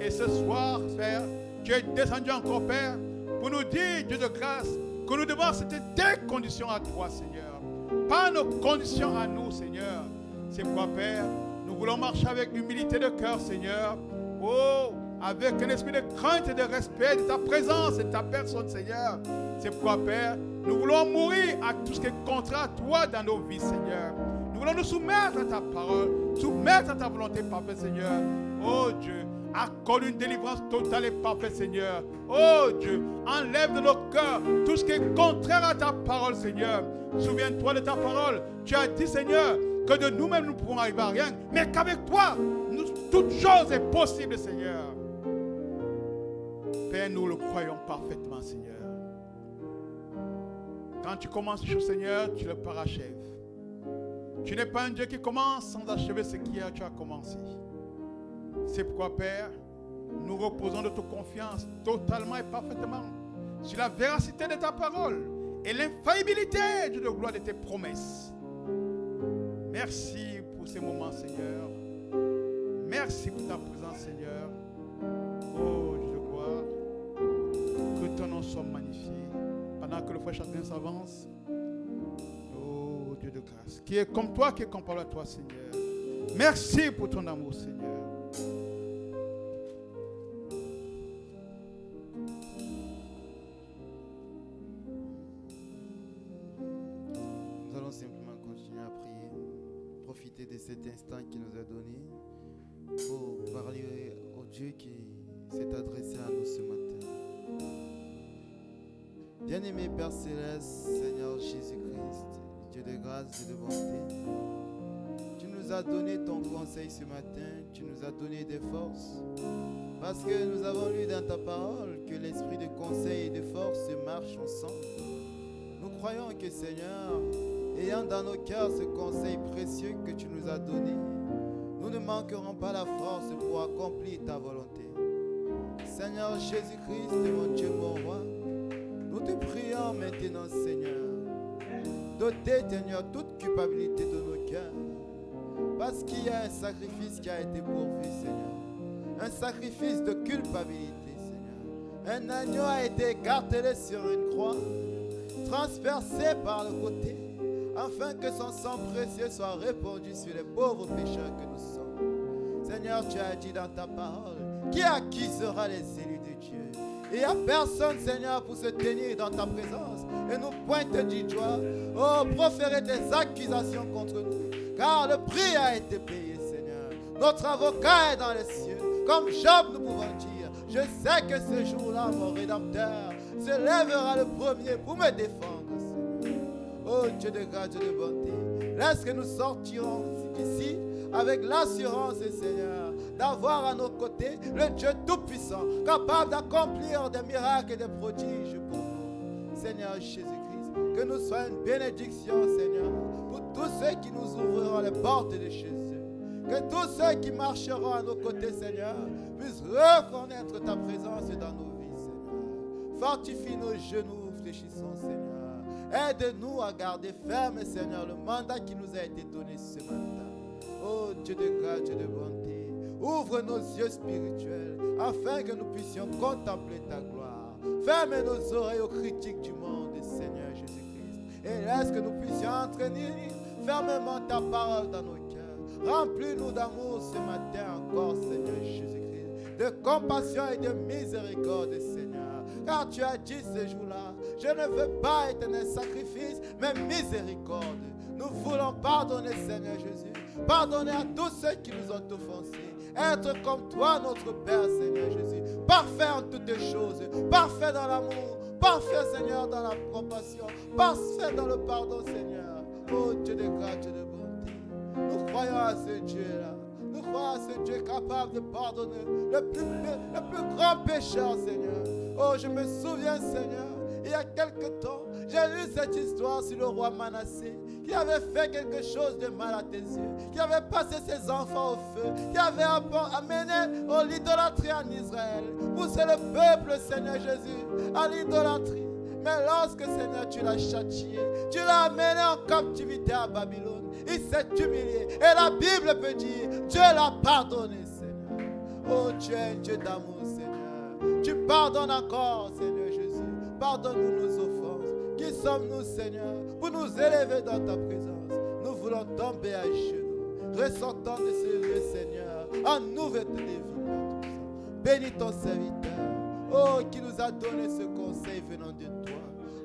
Et ce soir, Père, tu es descendu encore, Père, pour nous dire, Dieu de grâce, que nous devons accepter tes conditions à toi, Seigneur. Pas nos conditions à nous, Seigneur. C'est pourquoi, Père, nous voulons marcher avec humilité de cœur, Seigneur. Oh, avec un esprit de crainte et de respect de ta présence et de ta personne, Seigneur. C'est pourquoi, Père, nous voulons mourir à tout ce qui est contraire à toi dans nos vies, Seigneur. Nous voulons nous soumettre à ta parole, soumettre à ta volonté parfaite, Seigneur. Oh Dieu, accorde une délivrance totale et parfaite, Seigneur. Oh Dieu, enlève de nos cœurs tout ce qui est contraire à ta parole, Seigneur. Souviens-toi de ta parole. Tu as dit, Seigneur, que de nous-mêmes nous ne pouvons arriver à rien, mais qu'avec toi, toute chose est possible, Seigneur. Père, nous le croyons parfaitement, Seigneur. Quand tu commences les choses, Seigneur, tu le parachèves. Tu n'es pas un Dieu qui commence sans achever ce que tu as commencé. C'est pourquoi, Père, nous reposons de ta confiance totalement et parfaitement sur la véracité de ta parole et l'infaillibilité, Dieu de gloire, de tes promesses. Merci pour ces moments, Seigneur. Merci pour ta présence, Seigneur. Oh, Dieu de gloire, que ton nom soit magnifié. Pendant que le frère chacun s'avance, oh, Dieu de grâce, qui est comme toi, qui est comparable à toi, Seigneur. Merci pour ton amour, Seigneur. profiter de cet instant qu'il nous a donné pour parler au Dieu qui s'est adressé à nous ce matin. Bien-aimé Père Céleste, Seigneur Jésus-Christ, Dieu de grâce et de bonté, tu nous as donné ton conseil ce matin, tu nous as donné des forces, parce que nous avons lu dans ta parole que l'esprit de conseil et de force marchent ensemble. Nous croyons que Seigneur, ayant dans nos cœurs ce conseil précieux que tu nous as donné, nous ne manquerons pas la force pour accomplir ta volonté. Seigneur Jésus-Christ, mon Dieu, mon roi, nous te prions maintenant, Seigneur, d'ôter, Seigneur, toute culpabilité de nos cœurs, parce qu'il y a un sacrifice qui a été pourvu, Seigneur, un sacrifice de culpabilité, Seigneur. Un agneau a été écartelé sur une croix, transpercé par le côté, afin que son sang précieux soit répandu sur les pauvres pécheurs que nous sommes. Seigneur, tu as dit dans ta parole, qui accusera les élus de Dieu? Il n'y a personne, Seigneur, pour se tenir dans ta présence et nous pointer du doigt, proférer des accusations contre nous, car le prix a été payé, Seigneur. Notre avocat est dans les cieux. Comme Job, nous pouvons dire, je sais que ce jour-là, mon Rédempteur se lèvera le premier pour me défendre, Seigneur. Oh Dieu de grâce et de bonté, laisse que nous sortirons d'ici avec l'assurance, Seigneur, d'avoir à nos côtés le Dieu Tout-Puissant, capable d'accomplir des miracles et des prodiges pour nous. Seigneur Jésus-Christ, que nous soyons une bénédiction, Seigneur, pour tous ceux qui nous ouvriront les portes de chez eux. Que tous ceux qui marcheront à nos côtés, Seigneur, puissent reconnaître ta présence dans nos vies, Seigneur. Fortifie nos genoux, fléchissons, Seigneur. Aide-nous à garder ferme, Seigneur, le mandat qui nous a été donné ce matin. Oh Dieu de grâce, Dieu de bonté, ouvre nos yeux spirituels afin que nous puissions contempler ta gloire. Ferme nos oreilles aux critiques du monde, Seigneur Jésus-Christ, et laisse que nous puissions entraîner fermement ta parole dans nos cœurs. Remplis-nous d'amour ce matin encore, Seigneur Jésus-Christ, de compassion et de miséricorde, Seigneur, car tu as dit ce jour-là, je ne veux pas éternel sacrifice, mais miséricorde. Nous voulons pardonner, Seigneur Jésus. Pardonner à tous ceux qui nous ont offensés. Être comme toi, notre Père, Seigneur Jésus. Parfait en toutes choses. Parfait dans l'amour. Parfait, Seigneur, dans la compassion. Parfait dans le pardon, Seigneur. Oh Dieu de grâce et de bonté. Nous croyons à ce Dieu-là. Nous croyons à ce Dieu capable de pardonner le plus grand pécheur, Seigneur. Oh, je me souviens, Seigneur, il y a quelque temps, j'ai lu cette histoire sur le roi Manassé, qui avait fait quelque chose de mal à tes yeux, qui avait passé ses enfants au feu, qui avait amené l'idolâtrie en Israël, poussé le peuple, Seigneur Jésus, à l'idolâtrie. Mais lorsque, Seigneur, tu l'as châtié, tu l'as amené en captivité à Babylone, il s'est humilié. Et la Bible peut dire, Dieu l'a pardonné, Seigneur. Oh, tu es un Dieu d'amour, Seigneur. Tu pardonnes encore, Seigneur Jésus. Pardonne-nous nos offenses. Qui sommes-nous, Seigneur, pour nous élever dans ta présence? Nous voulons tomber à genoux. Ressentons de ce lieu, Seigneur, en nouvelle vie. Bénis ton serviteur, oh, qui nous a donné ce conseil venant de toi.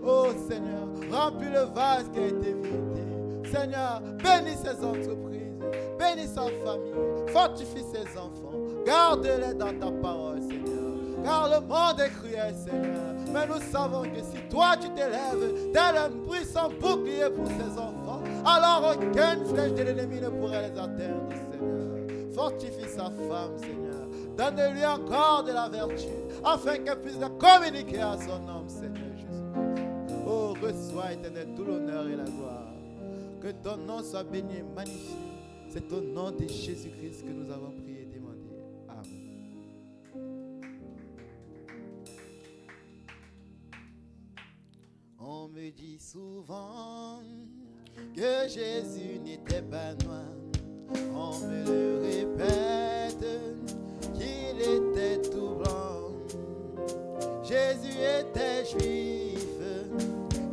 Oh, Seigneur, remplis le vase qui a été vidé. Seigneur, bénis ses entreprises, bénis sa famille, fortifie ses enfants. Garde-les dans ta parole, Seigneur. Car le monde est cruel, Seigneur. Mais nous savons que si toi tu t'élèves tel un puissant bouclier pour ses enfants, alors aucune flèche de l'ennemi ne pourrait les atteindre, Seigneur. Fortifie sa femme, Seigneur. Donne-lui encore de la vertu, afin qu'elle puisse communiquer à son homme, Seigneur Jésus. Oh, reçois, éternel, tout l'honneur et la gloire. Que ton nom soit béni et magnifié. C'est au nom de Jésus-Christ que nous avons prié et demandé. Amen. On me dit souvent que Jésus n'était pas noir. On me le répète qu'il était tout blanc. Jésus était juif,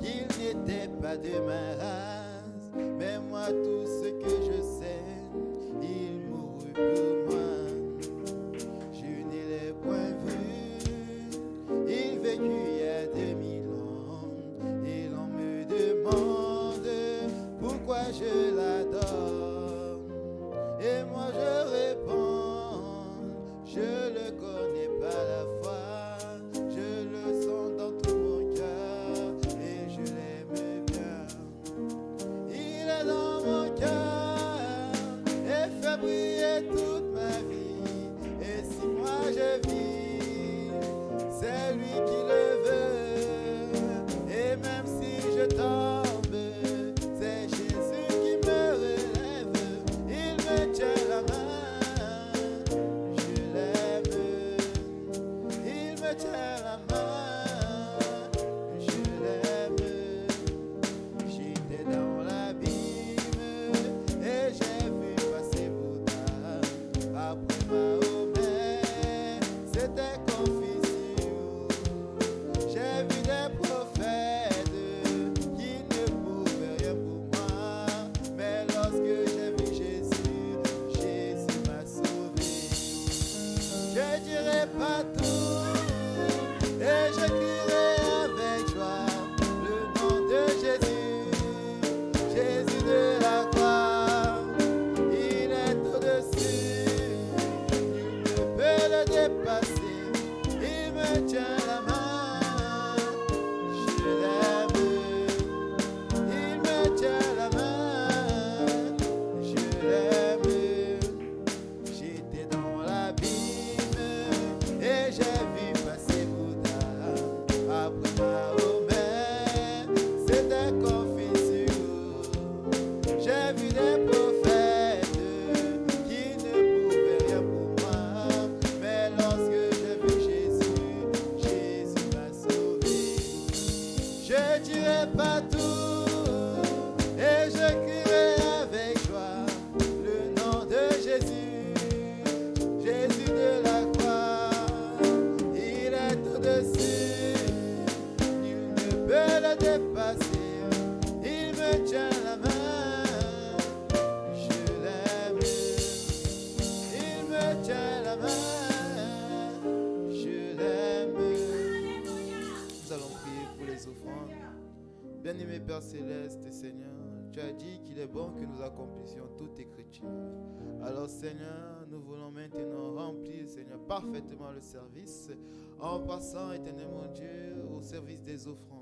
il n'était pas de ma race. Mais moi tout ce que je sais, il mourut pour moi. Je ne l'ai point vu, il vécut il y a 2000 ans. Et l'on me demande pourquoi je l'adore. c'est lui qui le veut. Et même si je tombe, c'est Jésus qui me relève. Il me tient la main, je l'aime. Il me tient la main, je l'aime. J'étais dans l'abîme et j'ai vu passer Bouddha. Après Mahomet, c'était confusion. J'ai vu des prophètes qui ne pouvaient rien pour moi. Mais lorsque j'ai vu Jésus, Jésus m'a sauvé. Je dirai pas tout et je crierai avec joie le nom de Jésus. Jésus de la croix, il est au-dessus, nul ne peut le dépasser. Il me tient la main, je l'aime. Il me tient la main, je l'aime. J'étais dans l'abîme et j'ai vu passer Bouddha. Après Mahomet, c'était confusion. J'ai vu des prophètes qui ne pouvaient rien pour moi. Mais lorsque j'ai vu Jésus, Jésus m'a sauvé. Je dirai pas tout et je crierai avec joie le nom de Jésus. Jésus de la croix, il est au-dessus, nul ne peut le dépasser. Il me tient la main, je l'aime. Il me tient la main, je l'aime. Nous allons prier pour les offrandes. Bien-aimé Père Céleste, Seigneur, tu as dit qu'il est bon que nous accomplissions toute écriture. Alors Seigneur, nous voulons maintenant remplir, Seigneur, parfaitement le service en passant, éternel mon Dieu, au service des offrandes.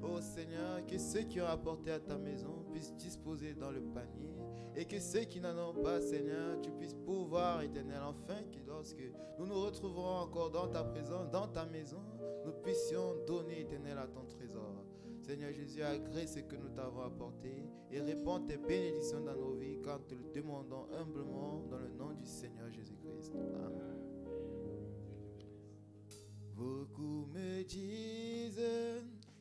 Oh Seigneur, que ceux qui ont apporté à ta maison puissent disposer dans le panier et que ceux qui n'en ont pas, Seigneur, tu puisses pouvoir, éternel, enfin que lorsque nous nous retrouverons encore dans ta présence, dans ta maison, nous puissions donner, éternel, à ton trésor. Seigneur Jésus, agrée ce que nous t'avons apporté et répands tes bénédictions dans nos vies quand te le demandons humblement dans le nom du Seigneur Jésus-Christ. Amen. Beaucoup me disent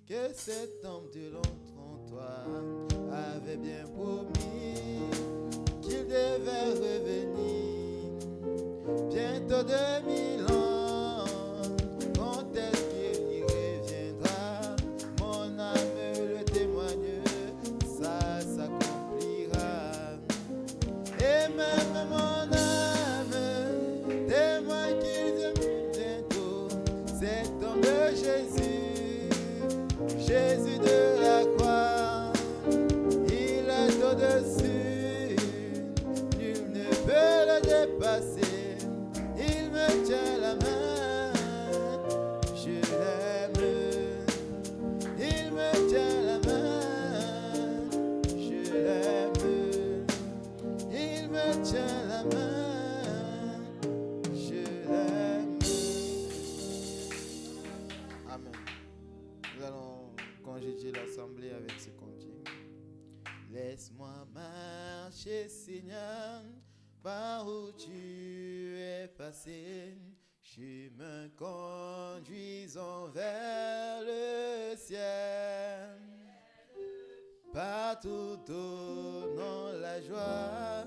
que cet homme de l'entre-en-toi avait bien promis qu'il devait revenir bientôt 2000 ans. Quand est-ce qu'il y reviendra? Mon âme le témoigne, ça s'accomplira. Et même mon âme témoigne qu'il vient bientôt. Cet homme de Jésus, Jésus de la croix, il est au-dessus, nul ne peut le dépasser. Il me tient la main, je l'aime. Il me tient la main, je l'aime. Il me tient la main, je l'aime. Amen. Nous allons congédier l'assemblée avec ce cantique. Laisse-moi marcher, Seigneur, par où tu es passé, chemin conduisant vers le ciel. Partout donnant la joie